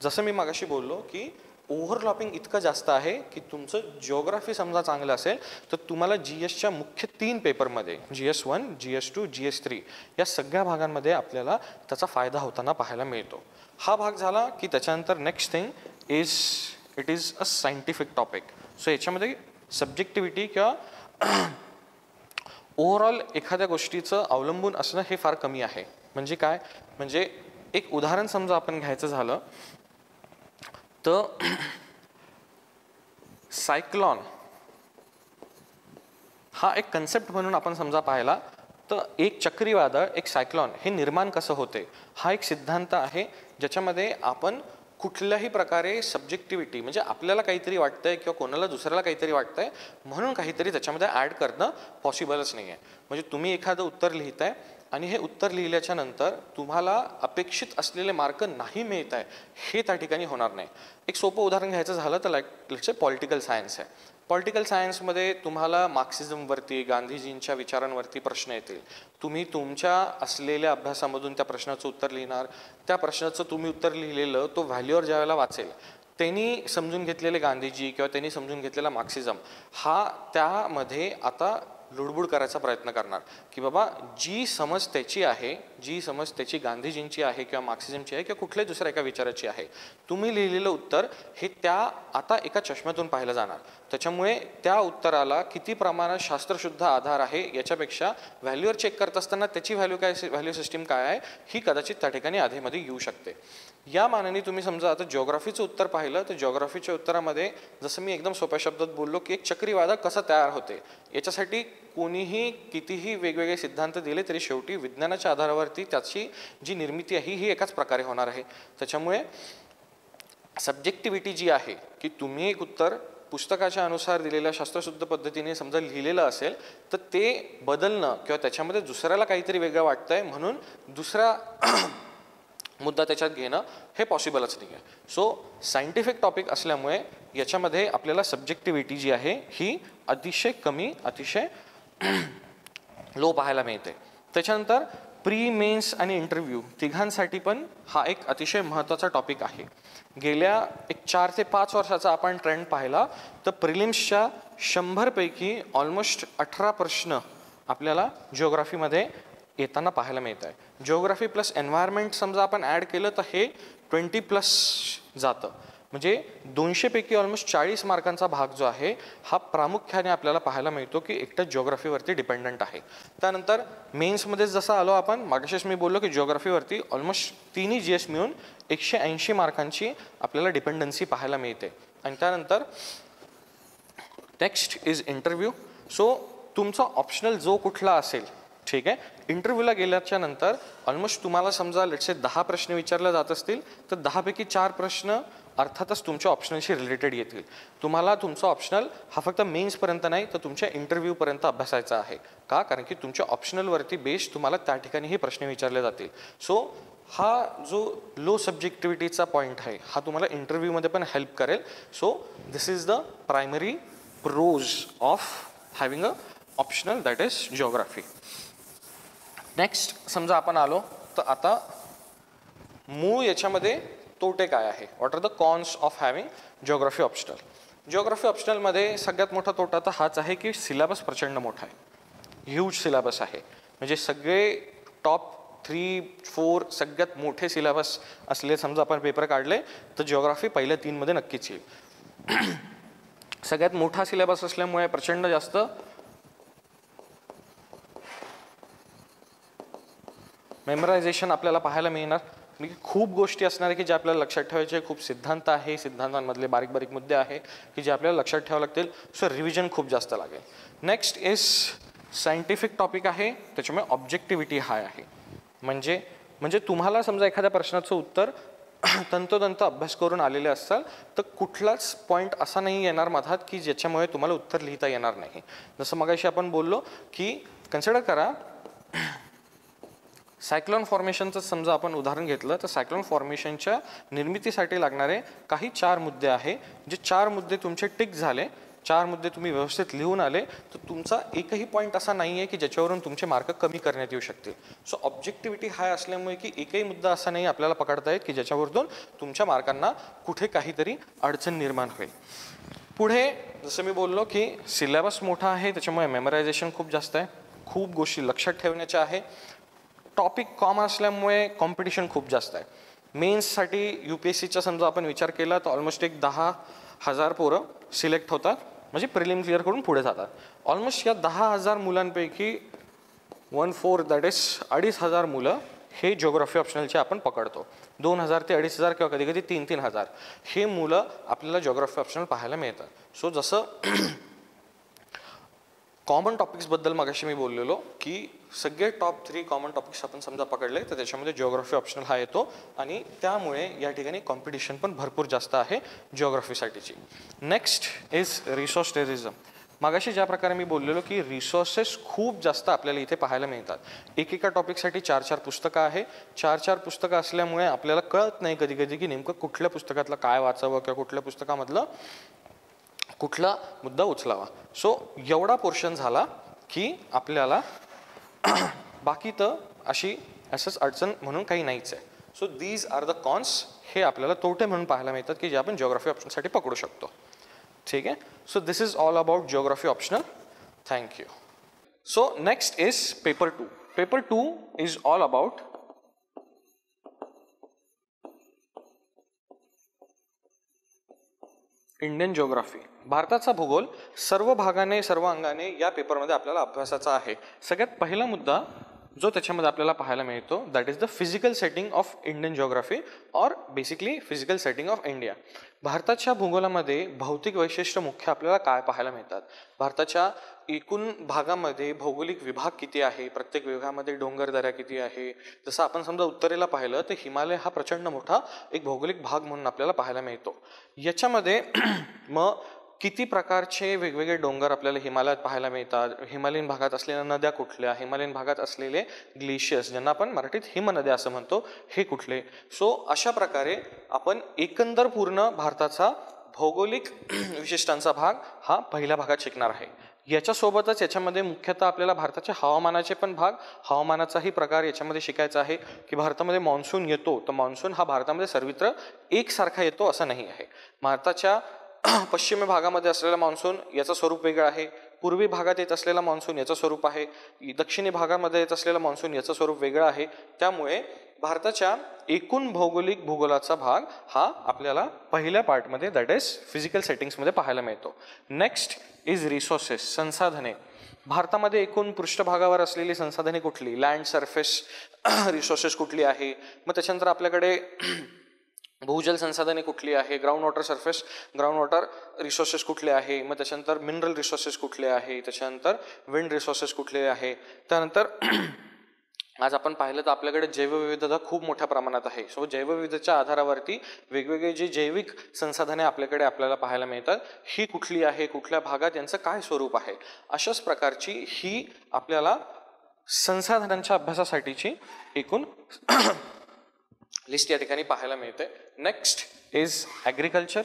जसं मी मागाशी बोललो की ओव्हरलॅपिंग इतकं जास्त आहे की तुमचं जिओग्राफी समजा चांगलं असेल तर तुम्हाला GSच्या मुख्य 3 पेपरमध्ये GS1, GS2, GS3 या सगळ्या भागांमध्ये आपल्याला त्याचा फायदा होताना पाहायला मिळतो. हा भाग झाला की त्याच्यानंतर next thing it is a scientific topic. So याच्यामध्ये सब्जेक्टिव्हिटी किंवा ओव्हरऑल एखाद्या गोष्टीचं अवलंबून असणं हे फार कमी आहे. म्हणजे काय, म्हणजे एक उदाहरण समजा आपण घ्यायचं झालं तर सायक्लॉन हा एक कन्सेप्ट म्हणून आपण समजा पाहिला तर एक चक्रीवादळ, एक सायक्लॉन हे निर्माण कसं होते हा एक सिद्धांत आहे ज्याच्यामध्ये आपण कुठल्याही प्रकारे सब्जेक्टिव्हिटी म्हणजे आपल्याला काहीतरी वाटतंय किंवा कोणाला दुसऱ्याला काहीतरी वाटतंय म्हणून काहीतरी त्याच्यामध्ये ॲड करणं पॉसिबलच नाही आहे. म्हणजे तुम्ही एखादं उत्तर लिहिताय आणि हे उत्तर लिहिल्याच्या नंतर तुम्हाला अपेक्षित असलेले मार्क नाही मिळत आहे हे त्या ठिकाणी होणार नाही. एक सोपं उदाहरण घ्यायचं झालं तर लेट्स से पॉलिटिकल सायन्स आहे. पॉलिटिकल सायन्समध्ये तुम्हाला मार्क्सिझमवरती, गांधीजींच्या विचारांवरती प्रश्न येतील. तुम्ही तुमच्या असलेल्या अभ्यासामधून त्या प्रश्नाचं उत्तर लिहिणार. त्या प्रश्नाचं तुम्ही उत्तर लिहिलेलं तो व्हॅल्यूवर ज्यावेळेला वाचेल त्यांनी समजून घेतलेले गांधीजी किंवा त्यांनी समजून घेतलेला मार्क्सिझम हा त्यामध्ये आता लुडबुड करायचा प्रयत्न करणार की बाबा जी समज त्याची आहे, जी समज त्याची गांधीजींची आहे किंवा मार्क्सिझमची आहे किंवा कुठल्याही दुसऱ्या एका विचाराची आहे, तुम्ही लिहिलेलं उत्तर हे त्या आता एका चष्म्यातून पाहिलं जाणार. त्याच्यामुळे त्या उत्तराला किती प्रमाणात शास्त्रशुद्ध आधार आहे याच्यापेक्षा व्हॅल्यूवर चेक करत असताना त्याची व्हॅल्यू सिस्टीम काय आहे ही कदाचित त्या ठिकाणी आधीमध्ये येऊ शकते. या मानाने तुम्ही समजा आता जिओग्राफीचं उत्तर पाहिलं तर जिओग्राफीच्या उत्तरामध्ये जसं मी एकदम सोप्या शब्दात बोललो की एक चक्रीवादळ कसं तयार होते याच्यासाठी कोणीही कितीही वेगवेगळे सिद्धांत दिले तरी शेवटी विज्ञानाच्या आधारावरती त्याची जी निर्मिती आहे ही एकाच प्रकारे होणार आहे. त्याच्यामुळे सब्जेक्टिव्हिटी जी आहे की तुम्ही एक उत्तर पुस्तकाच्या अनुसार दिलेल्या शास्त्रशुद्ध पद्धतीने समजा लिहिलेलं असेल तर ते बदलणं किंवा त्याच्यामध्ये दुसऱ्याला काहीतरी वेगळं वाटतंय म्हणून दुसरा मुद्दा त्याच्यात घेणं हे पॉसिबलच नाही आहे. सो सायंटिफिक टॉपिक असल्यामुळे याच्यामध्ये आपल्याला सब्जेक्टिव्हिटी जी आहे ही अतिशय कमी, अतिशय लो पाहायला मिळते. त्याच्यानंतर प्री, मेन्स आणि इंटरव्ह्यू तिघांसाठी पण हा एक अतिशय महत्त्वाचा टॉपिक आहे. गेल्या एक 4 ते 5 वर्षाचा आपण ट्रेंड पाहिला तर प्रिलिम्सच्या 100 पैकी ऑलमोस्ट 18 प्रश्न आपल्याला जिओग्राफीमध्ये येताना पाहायला मिळत आहे. जिओग्राफी प्लस एन्व्हायरमेंट समजा आपण ॲड केलं तर हे 20+ जातं. म्हणजे 200 पैकी ऑलमोस्ट 40 मार्कांचा भाग जो आहे हा प्रामुख्याने आपल्याला पाहायला मिळतो की एकटं जिओग्राफीवरती डिपेंडंट आहे. त्यानंतर मेन्समध्ये जसं आलो आपण मागाशीच मी बोललो की जिओग्राफीवरती ऑलमोस्ट 3 GS मिळून 180 मार्कांची आपल्याला डिपेंडन्सी पाहायला मिळते. आणि त्यानंतर नेक्स्ट इज इंटरव्ह्यू. सो तुमचा ऑप्शनल जो कुठला असेल ठीक आहे, इंटरव्ह्यूला गेल्याच्या नंतर ऑलमोस्ट तुम्हाला समजा लेट्स से 10 प्रश्न विचारले जात असतील तर 10 पैकी 4 प्रश्न अर्थातच तुमच्या ऑप्शनलशी रिलेटेड येतील. तुम्हाला तुमचा ऑप्शनल हा फक्त मेन्सपर्यंत नाही तर तुमच्या इंटरव्ह्यूपर्यंत अभ्यासायचा आहे. का, कारण की तुमच्या ऑप्शनलवरती बेस तुम्हाला त्या ठिकाणी हे प्रश्न विचारले जातील. सो हा जो लो सब्जेक्टिव्हिटीचा पॉईंट आहे हा तुम्हाला इंटरव्ह्यूमध्ये पण हेल्प करेल. So this is the primary pros of having a optional that is geography. Next समजा आपण आलो तर आता मूळ याच्यामध्ये तोटे काय आहे, what are the cons of having geography optional. Geography ऑप्शनलमध्ये सगळ्यात मोठा तोटा तर हाच आहे की सिलेबस प्रचंड मोठा आहे, ह्यूज सिलेबस आहे. म्हणजे सगळे टॉप 3-4 सगळ्यात मोठे सिलेबस असले समजा आपण पेपर काढले तर जिओग्राफी पहिल्या 3 नक्कीच येईल. सगळ्यात मोठा सिलेबस असल्यामुळे प्रचंड जास्त मेमरायझेशन आपल्याला पाहायला मिळणार. म्हणजे खूप गोष्टी असणार आहे की जे आपल्याला लक्षात ठेवायचे, खूप सिद्धांत आहे, सिद्धांतांमधले बारीक बारीक मुद्दे आहे की जे आपल्याला लक्षात ठेवावं लागतील. सो रिव्हिजन खूप जास्त लागेल. नेक्स्ट इज सायंटिफिक टॉपिक आहे, त्याच्यामुळे ऑब्जेक्टिव्हिटी हाय आहे. म्हणजे तुम्हाला समजा एखाद्या प्रश्नाचं उत्तर तंतोतंत अभ्यास करून आलेले असाल तर कुठलाच पॉईंट असा नाही येणार मधात की ज्याच्यामुळे तुम्हाला उत्तर लिहिता येणार नाही. जसं मगाशी आपण बोललो की कन्सिडर करा सायक्लॉन फॉर्मेशनचं समजा आपण उदाहरण घेतलं तर सायक्लॉन फॉर्मेशनच्या निर्मितीसाठी लागणारे काही 4 मुद्दे आहे. जे 4 मुद्दे तुमचे टिक झाले 4 मुद्दे तुम्ही व्यवस्थित लिहून आले तर तुमचा एकही पॉईंट असा नाही आहे की ज्याच्यावरून तुमचे मार्क कमी करण्यात येऊ शकतील. सो ऑब्जेक्टिव्हिटी हाय असल्यामुळे की एकही मुद्दा असा नाही आपल्याला पकडता येत की ज्याच्यावरून तुमच्या मार्कांना कुठे काहीतरी अडचण निर्माण होईल. पुढे जसं मी बोललो की सिलेबस मोठा आहे, त्याच्यामुळे मेमरायझेशन खूप जास्त आहे, खूप गोष्टी लक्षात ठेवण्याच्या आहे. टॉपिक कॉमन असल्यामुळे कॉम्पिटिशन खूप जास्त आहे. मेन्ससाठी UPSCचा समजा आपण विचार केला तर ऑलमोस्ट एक 10,000 पोरं सिलेक्ट होतात, म्हणजे प्रिलिम क्लिअर करून पुढे जातात. ऑलमोस्ट या 10,000 मुलांपैकी 1/4 दॅट इज 2,500 मुलं हे जिओग्राफी ऑप्शनलचे आपण पकडतो. 2,000 ते 2,500 किंवा कधी कधी 3,000 हे मुलं आपल्याला जिओग्राफी ऑप्शनल पाहायला मिळतात. सो जसं कॉमन टॉपिक्सबद्दल मगाशी मी बोललेलो की सगळे टॉप 3 कॉमन टॉपिक्स आपण समजा पकडले तर त्याच्यामध्ये जिओग्राफी ऑप्शनल हा येतो आणि त्यामुळे या ठिकाणी कॉम्पिटिशन पण भरपूर जास्त आहे जिओग्राफीसाठीची. Next is resource terrorism. मगाशी ज्या प्रकारे मी बोललेलो की रिसोर्सेस खूप जास्त आपल्याला इथे पाहायला मिळतात. एकेका टॉपिकसाठी 4-4 पुस्तकं आहे. 4-4 पुस्तकं असल्यामुळे आपल्याला कळत नाही कधी कधी की नेमकं कुठल्या पुस्तकातलं काय वाचावं किंवा कुठल्या पुस्तकामधलं कुठला मुद्दा उचलावा. सो एवढा पोर्शन झाला की आपल्याला बाकी तर अशी असंच अडचण म्हणून काही नाहीच आहे. So these are the cons. हे आपल्याला तोटे म्हणून पाहायला मिळतात की जे आपण जिओग्राफी ऑप्शनसाठी पकडू शकतो. ठीक आहे. So this is all about geography optional. Thank you. So next is paper 2. Paper 2 is all about Indian geography. भारताचा भूगोल सर्व भागाने सर्व अंगाने या पेपरमध्ये आपल्याला अभ्यासाचा आहे. सगळ्यात पहिला मुद्दा जो त्याच्यामध्ये आपल्याला पाहायला मिळतो that is the physical setting of Indian geography or basically physical setting of India. भारताच्या भूगोलामध्ये भौतिक वैशिष्ट्य मुख्य आपल्याला काय पाहायला मिळतात. भारताच्या एकूण भागामध्ये भौगोलिक विभाग किती आहे, प्रत्येक विभागामध्ये डोंगरदऱ्या किती आहे. जसं आपण समजा उत्तरेला पाहिलं तर हिमालय हा प्रचंड मोठा एक भौगोलिक भाग म्हणून आपल्याला पाहायला मिळतो. याच्यामध्ये मग किती प्रकारचे वेगवेगळे डोंगर आपल्याला हिमालयात पाहायला मिळतात, हिमालयन भागात असलेल्या नद्या कुठल्या, हिमालयन भागात असलेले ग्लेशियर्स ज्यांना आपण मराठीत हिमनद्या असं म्हणतो हे कुठले. सो अशा प्रकारे आपण एकंदर पूर्ण भारताचा भौगोलिक विशिष्टांचा भाग हा पहिल्या भागात शिकणार आहे. याच्यासोबतच याच्यामध्ये मुख्यतः आपल्याला भारताच्या हवामानाचे पण भाग, हवामानाचाही प्रकार याच्यामध्ये शिकायचा आहे की भारतामध्ये मान्सून येतो तर मान्सून हा भारतामध्ये सर्वत्र एकसारखा येतो असं नाही आहे. भारताच्या पश्चिमी भागामध्ये असलेला मान्सून याचं स्वरूप वेगळं आहे, पूर्वी भागात येत असलेला मान्सून याचं स्वरूप आहे, दक्षिणी भागामध्ये येत असलेला मान्सून याचं स्वरूप वेगळं आहे. त्यामुळे भारताच्या एकूण भौगोलिक भूगोलाचा भाग हा आपल्याला पहिल्या पार्टमध्ये दॅट इज फिजिकल सेटिंग्समध्ये पाहायला मिळतो. नेक्स्ट इज रिसोर्सेस, संसाधने. भारतामध्ये एकूण पृष्ठभागावर असलेली संसाधने कुठली, लँड सरफेस रिसोर्सेस कुठली आहे, मग त्याच्यानंतर आपल्याकडे भूजल संसाधने कुठली आहे, ground water surface ground water resources कुठले आहे, मग त्याच्यानंतर मिनरल रिसोर्सेस कुठले आहे, त्याच्यानंतर विंड रिसोर्सेस कुठले आहे. त्यानंतर आज आपण पाहिलं तर आपल्याकडे जैवविविधता खूप मोठ्या प्रमाणात आहे. सो जैवविविधतेच्या आधारावरती वेगवेगळे जे जैविक संसाधने आपल्याला पाहायला मिळतात ही कुठली आहे, कुठल्या भागात यांचं काय स्वरूप आहे. अशाच प्रकारची ही आपल्याला संसाधनांच्या अभ्यासासाठीची एकूण लिस्ट या ठिकाणी पाहायला मिळते. Next is agriculture.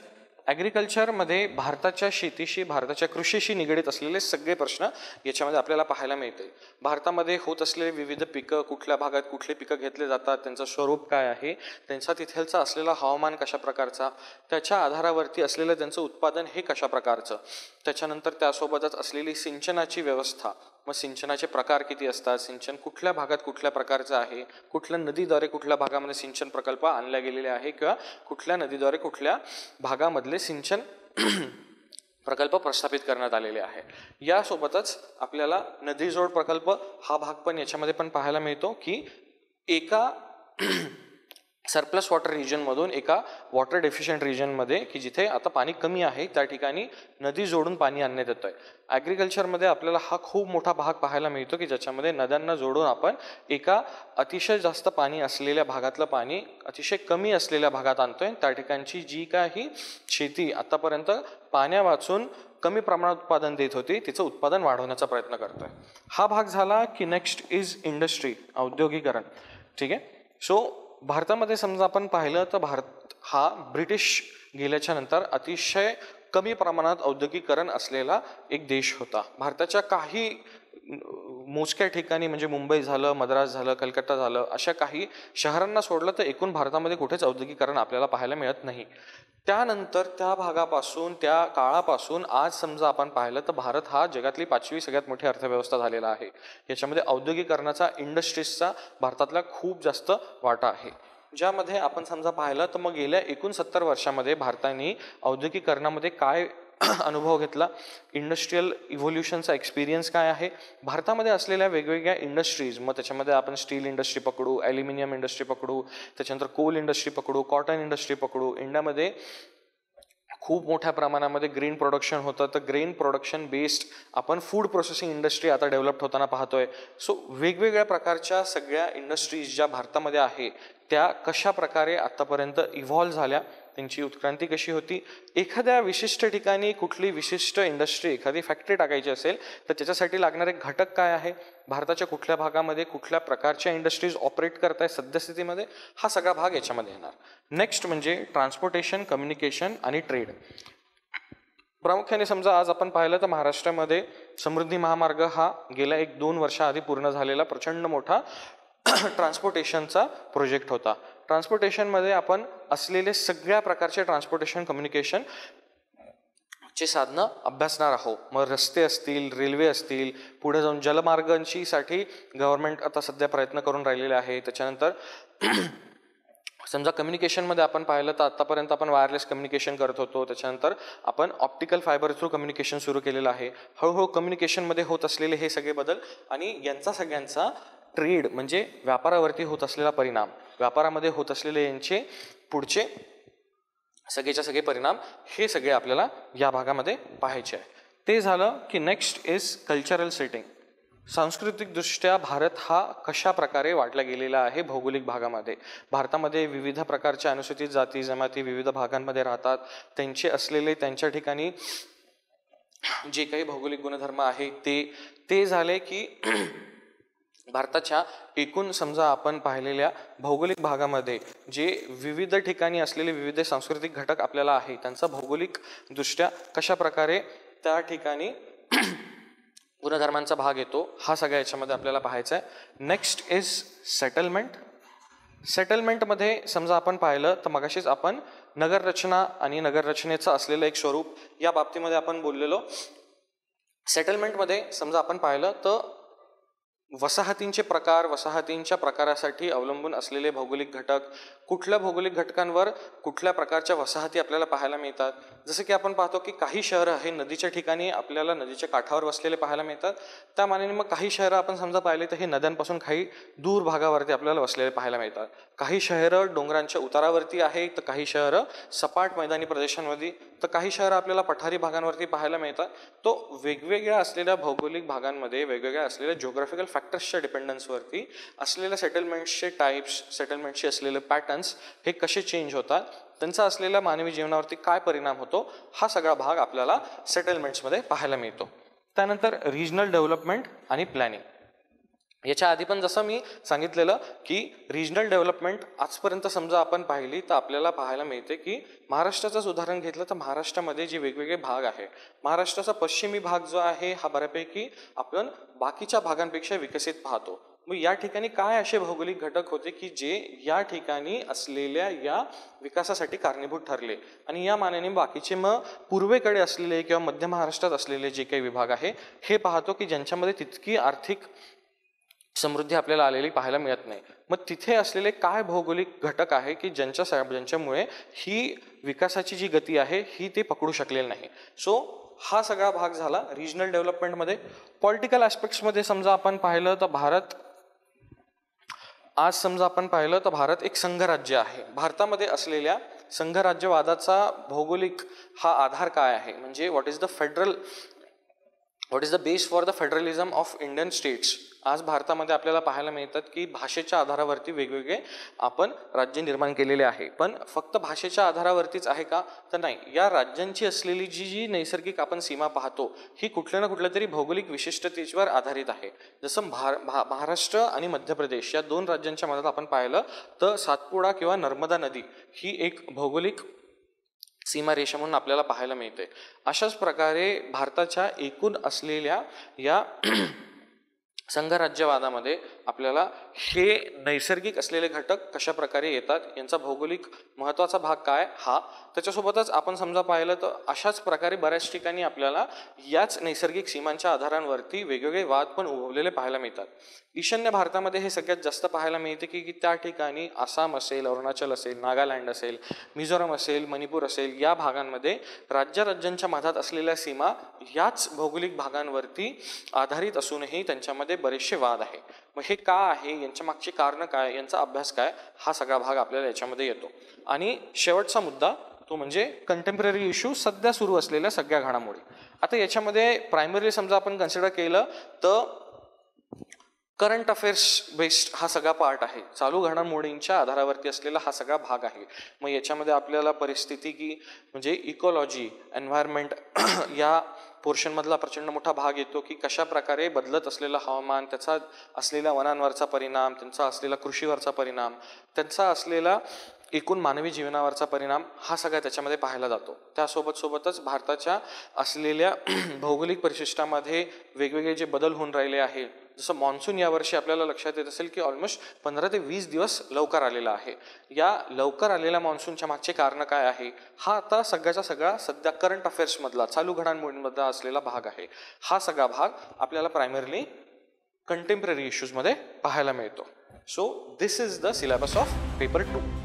ॲग्रिकल्चरमध्ये भारताच्या शेतीशी, भारताच्या कृषीशी निगडीत असलेले सगळे प्रश्न याच्यामध्ये आपल्याला पाहायला मिळते. भारतामध्ये होत असलेले विविध पिकं, कुठल्या भागात कुठले पिकं घेतले जातात, त्यांचं स्वरूप काय आहे, त्यांचा तिथलचा असलेला हवामान कशा प्रकारचा, त्याच्या आधारावरती असलेलं त्यांचं उत्पादन हे कशा प्रकारचं, त्याच्यानंतर त्यासोबतच असलेली सिंचनाची व्यवस्था, मग सिंचनाचे प्रकार किती असतात, सिंचन कुठल्या भागात कुठल्या प्रकारचं आहे, कुठल्या नदीद्वारे कुठल्या भागामध्ये सिंचन प्रकल्प आणल्या गेलेले आहे किंवा कुठल्या नदीद्वारे कुठल्या भागामधले सिंचन प्रकल्प प्रस्थापित करण्यात आलेले आहे. यासोबतच आपल्याला नदीजोड प्रकल्प हा भाग पण याच्यामध्ये पण पाहायला मिळतो की एका सरप्लस वॉटर रिजनमधून एका वॉटर डेफिशियंट रिजनमध्ये की जिथे आता पाणी कमी आहे त्या ठिकाणी नदी जोडून पाणी आणण्यात येतं आहे. ॲग्रिकल्चरमध्ये आपल्याला हा खूप मोठा भाग पाहायला मिळतो की ज्याच्यामध्ये नद्यांना जोडून आपण एका अतिशय जास्त पाणी असलेल्या भागातलं पाणी अतिशय कमी असलेल्या भागात आणतोय. त्या ठिकाणची जी काही शेती आतापर्यंत पाण्या वाचून कमी प्रमाणात उत्पादन देत होती तिचं उत्पादन वाढवण्याचा प्रयत्न करतोय. हा भाग झाला की नेक्स्ट इज इंडस्ट्री, औद्योगिकरण. ठीक आहे. सो भारतामध्ये समजा आपण पाहिलं तर भारत हा ब्रिटिश गेल्याच्या नंतर अतिशय कमी प्रमाणात औद्योगिकरण असलेला एक देश होता. भारताच्या काही मोजक्या ठिकाणी म्हणजे मुंबई झालं, मद्रास झालं, कलकत्ता झालं, अशा काही शहरांना सोडलं तर एकूण भारतामध्ये कुठेच औद्योगिकरण आपल्याला पाहायला मिळत नाही. त्यानंतर त्या भागापासून, त्या काळापासून आज समजा आपण पाहिलं तर भारत हा जगातली 5वी सगळ्यात मोठी अर्थव्यवस्था झालेला आहे. याच्यामध्ये औद्योगिकरणाचा, इंडस्ट्रीजचा भारतातला खूप जास्त वाटा आहे. ज्यामध्ये आपण समजा पाहिलं तर मग गेल्या 69 वर्षामध्ये भारताने औद्योगिकरणामध्ये काय अनुभव घेतला, इंडस्ट्रियल इव्होल्युशनचा एक्सपिरियन्स काय आहे, भारतामध्ये असलेल्या वेगवेगळ्या इंडस्ट्रीज, मग त्याच्यामध्ये आपण स्टील इंडस्ट्री पकडू, ॲल्युमिनियम इंडस्ट्री पकडू, त्याच्यानंतर कोल इंडस्ट्री पकडू, कॉटन इंडस्ट्री पकडू. इंडियामध्ये खूप मोठ्या प्रमाणामध्ये ग्रेन प्रोडक्शन होतं, तर ग्रेन प्रोडक्शन बेस्ड आपण फूड प्रोसेसिंग इंडस्ट्री आता डेव्हलप होताना पाहतोय. सो वेगवेगळ्या प्रकारच्या सगळ्या इंडस्ट्रीज ज्या भारतामध्ये आहे त्या कशा प्रकारे आतापर्यंत इव्हॉल्व्ह झाल्या, त्यांची उत्क्रांती कशी होती. एखाद्या विशिष्ट ठिकाणी कुठली विशिष्ट इंडस्ट्री, एखादी फॅक्टरी टाकायची असेल तर त्याच्यासाठी लागणारे घटक काय आहे, भारताच्या कुठल्या भागामध्ये कुठल्या प्रकारच्या इंडस्ट्रीज ऑपरेट करत आहे सद्यस्थितीमध्ये, हा सगळा भाग याच्यामध्ये येणार. नेक्स्ट म्हणजे ट्रान्सपोर्टेशन, कम्युनिकेशन आणि ट्रेड. प्रामुख्याने समजा आज आपण पाहिलं तर महाराष्ट्रामध्ये समृद्धी महामार्ग हा गेल्या 1-2 वर्षाआधी पूर्ण झालेला प्रचंड मोठा ट्रान्सपोर्टेशनचा प्रोजेक्ट होता. ट्रान्सपोर्टेशनमध्ये आपण असलेले सगळ्या प्रकारचे ट्रान्सपोर्टेशन, कम्युनिकेशन चे साधनं अभ्यासणार आहोत. मग रस्ते असतील, रेल्वे असतील, पुढे जाऊन जलमार्गांची साठी गव्हर्नमेंट आता सध्या प्रयत्न करून राहिलेले आहे. त्याच्यानंतर समजा कम्युनिकेशनमध्ये आपण पाहिलं तर आतापर्यंत आपण वायरलेस कम्युनिकेशन करत होतो, त्याच्यानंतर आपण ऑप्टिकल फायबर थ्रू कम्युनिकेशन सुरू केलेलं आहे. हळूहळू कम्युनिकेशनमध्ये होत असलेले हे सगळे बदल आणि यांचा सगळ्यांचा ट्रेड म्हणजे व्यापारावरती होत असलेला परिणाम, व्यापारामध्ये होत असलेले यांचे पुढचे सगळेच्या सगळे परिणाम, हे सगळे आपल्याला या भागामध्ये पाहायचे आहे. ते झालं की नेक्स्ट इज कल्चरल सेटिंग. सांस्कृतिकदृष्ट्या भारत हा कशा प्रकारे वाटला गेलेला आहे भौगोलिक भागामध्ये. भारतामध्ये विविध प्रकारच्या अनुसूचित जाती जमाती विविध भागांमध्ये राहतात. त्यांचे असलेले त्यांच्या ठिकाणी जे काही भौगोलिक गुणधर्म आहे ते झाले की भारताच्या एकूण समजा आपण पाहिलेल्या भौगोलिक भागामध्ये जे विविध ठिकाणी असलेले विविध सांस्कृतिक घटक आपल्याला आहे त्यांचा भौगोलिक दृष्ट्या कशा प्रकारे त्या ठिकाणी गुणधर्मांचा भाग येतो, हा सगळ्या याच्यामध्ये आपल्याला पाहायचा आहे. Next is settlement. सेटलमेंटमध्ये समजा आपण पाहिलं तर मगाशीच आपण नगररचना आणि नगररचनेचं असलेलं एक स्वरूप या बाबतीमध्ये आपण बोललेलो. सेटलमेंटमध्ये समजा आपण पाहिलं तर वसाहतींचे प्रकार, वसाहतींच्या प्रकारासाठी अवलंबून असलेले भौगोलिक घटक, कुठल्या भौगोलिक घटकांवर कुठल्या प्रकारच्या वसाहती आपल्याला पाहायला मिळतात. जसं की आपण पाहतो की काही शहरं हे नदीच्या ठिकाणी आपल्याला नदीच्या काठावर वसलेले पाहायला मिळतात. त्या मानाने मग काही शहरं आपण समजा पाहिले तर हे नद्यांपासून काही दूर भागावरती आपल्याला वसलेले पाहायला मिळतात. काही शहरं डोंगरांच्या उतारावरती आहे, तर काही शहरं सपाट मैदानी प्रदेशांमध्ये, तर काही शहरं आपल्याला पठारी भागांवरती पाहायला मिळतात. तो वेगवेगळ्या असलेल्या भौगोलिक भागांमध्ये वेगवेगळ्या असलेल्या जिओग्राफिकल फॅक्टर्सच्या डिपेंडन्सवरती असलेल्या सेटलमेंट्सचे टाईप्स, सेटलमेंटचे असलेले पॅटर्न्स हे कसे चेंज होतात, त्यांचा असलेल्या मानवी जीवनावरती काय परिणाम होतो, हा सगळा भाग आपल्याला सेटलमेंट्समध्ये पाहायला मिळतो. त्यानंतर रिजनल डेव्हलपमेंट आणि प्लॅनिंग. याच्या आधी पण जसं मी सांगितलेलं की रिजनल डेव्हलपमेंट आजपर्यंत समजा आपण पाहिली तर आपल्याला पाहायला मिळते की महाराष्ट्राचंच उदाहरण घेतलं तर महाराष्ट्रामध्ये जे वेगवेगळे भाग आहे, महाराष्ट्राचा पश्चिमी भाग जो आहे हा बऱ्यापैकी आपण बाकीच्या भागांपेक्षा विकसित पाहतो. मग या ठिकाणी काय असे भौगोलिक घटक होते की जे या ठिकाणी असलेल्या या विकासासाठी कारणीभूत ठरले, आणि या मानाने बाकीचे मग पूर्वेकडे असलेले किंवा मध्य महाराष्ट्रात असलेले जे काही विभाग आहे हे पाहतो की ज्यांच्यामध्ये तितकी आर्थिक समृद्धी आपल्याला आलेली पाहायला मिळत नाही. मग तिथे असलेले काय भौगोलिक घटक आहे की ज्यांच्यामुळे ही विकासाची जी गती आहे ही ते पकडू शकलेली नाही. सो हा सगळा भाग झाला रिजनल डेव्हलपमेंटमध्ये. पॉलिटिकल ॲस्पेक्ट्समध्ये समजा आपण पाहिलं तर भारत आज समजा आपण पाहिलं तर भारत एक संघराज्य आहे. भारतामध्ये असलेल्या संघराज्यवादाचा भौगोलिक हा आधार काय आहे, म्हणजे what is the base for the federalism of Indian states. आज भारतामध्ये आपल्याला पाहायला मिळतात की भाषेच्या आधारावरती वेगवेगळे आपण राज्य निर्माण केलेले आहे. पण फक्त भाषेच्या आधारावरतीच आहे का, तर नाही. या राज्यांची असलेली जी नैसर्गिक आपण सीमा पाहतो ही कुठल्या ना कुठल्या तरी भौगोलिक विशिष्टतेवर आधारित आहे. जसं महाराष्ट्र आणि मध्य प्रदेश या दोन राज्यांच्या मधात आपण पाहिलं तर सातपुडा किंवा नर्मदा नदी ही एक भौगोलिक सीमारेषा म्हणून आपल्याला पाहायला मिळते. अशाच प्रकारे भारताच्या एकूण असलेल्या या संघराज्यवादामध्ये आपल्याला हे नैसर्गिक असलेले घटक कशा प्रकारे येतात, यांचा भौगोलिक महत्त्वाचा भाग काय हा, त्याच्यासोबतच आपण समजा पाहिलं तर अशाच प्रकारे बऱ्याच ठिकाणी आपल्याला याच नैसर्गिक सीमांच्या आधारांवरती वेगवेगळे वाद पण उभवलेले पाहायला मिळतात. ईशान्य भारतामध्ये हे सगळ्यात जास्त पाहायला मिळते की त्या ठिकाणी आसाम असेल, अरुणाचल असेल, नागालँड असेल, मिझोरम असेल, मणिपूर असेल, या भागांमध्ये राज्यांच्या मधात असलेल्या सीमा याच भौगोलिक भागांवरती आधारित असूनही त्यांच्यामध्ये बरेचसे वाद आहे. मग हे का आहे, यांच्या मागची कारणं काय, यांचा अभ्यास काय, हा सगळा भाग आपल्याला याच्यामध्ये येतो. आणि शेवटचा मुद्दा तो म्हणजे कंटेम्पररी इश्यू, सध्या सुरू असलेल्या सगळ्या घडामोडी. आता याच्यामध्ये प्रायमरी समजा आपण कन्सिडर केलं तर करंट अफेअर्स बेस्ड हा सगळा पार्ट आहे, चालू घडामोडींच्या आधारावरती असलेला हा सगळा भाग आहे. मग याच्यामध्ये आपल्याला परिस्थितिकी म्हणजे इकॉलॉजी, एन्व्हायरमेंट या पोर्शनमधला प्रचंड मोठा भाग येतो की कशा प्रकारे बदलत असलेलं हवामान, त्याचा असलेल्या वनांवरचा परिणाम, त्यांचा असलेला कृषीवरचा परिणाम, त्यांचा असलेला एकूण मानवी जीवनावरचा परिणाम, हा सगळा त्याच्यामध्ये पाहायला जातो. त्यासोबतच भारताच्या असलेल्या भौगोलिक परिशिष्टामध्ये वेगवेगळे जे बदल होऊन राहिले आहे, जसं मॉन्सून यावर्षी आपल्याला लक्षात येत असेल की ऑलमोस्ट 15 ते 20 दिवस लवकर आलेला आहे. या लवकर आलेल्या मॉन्सूनच्या मागचे कारण काय आहे, हा आता सगळ्याचा सगळा सध्या करंट अफेअर्समधला, चालू घडामोडींमधला असलेला भाग आहे. हा सगळा भाग आपल्याला प्रायमरली कंटेम्पररी इश्यूजमध्ये पाहायला मिळतो. So this is the syllabus of paper 2.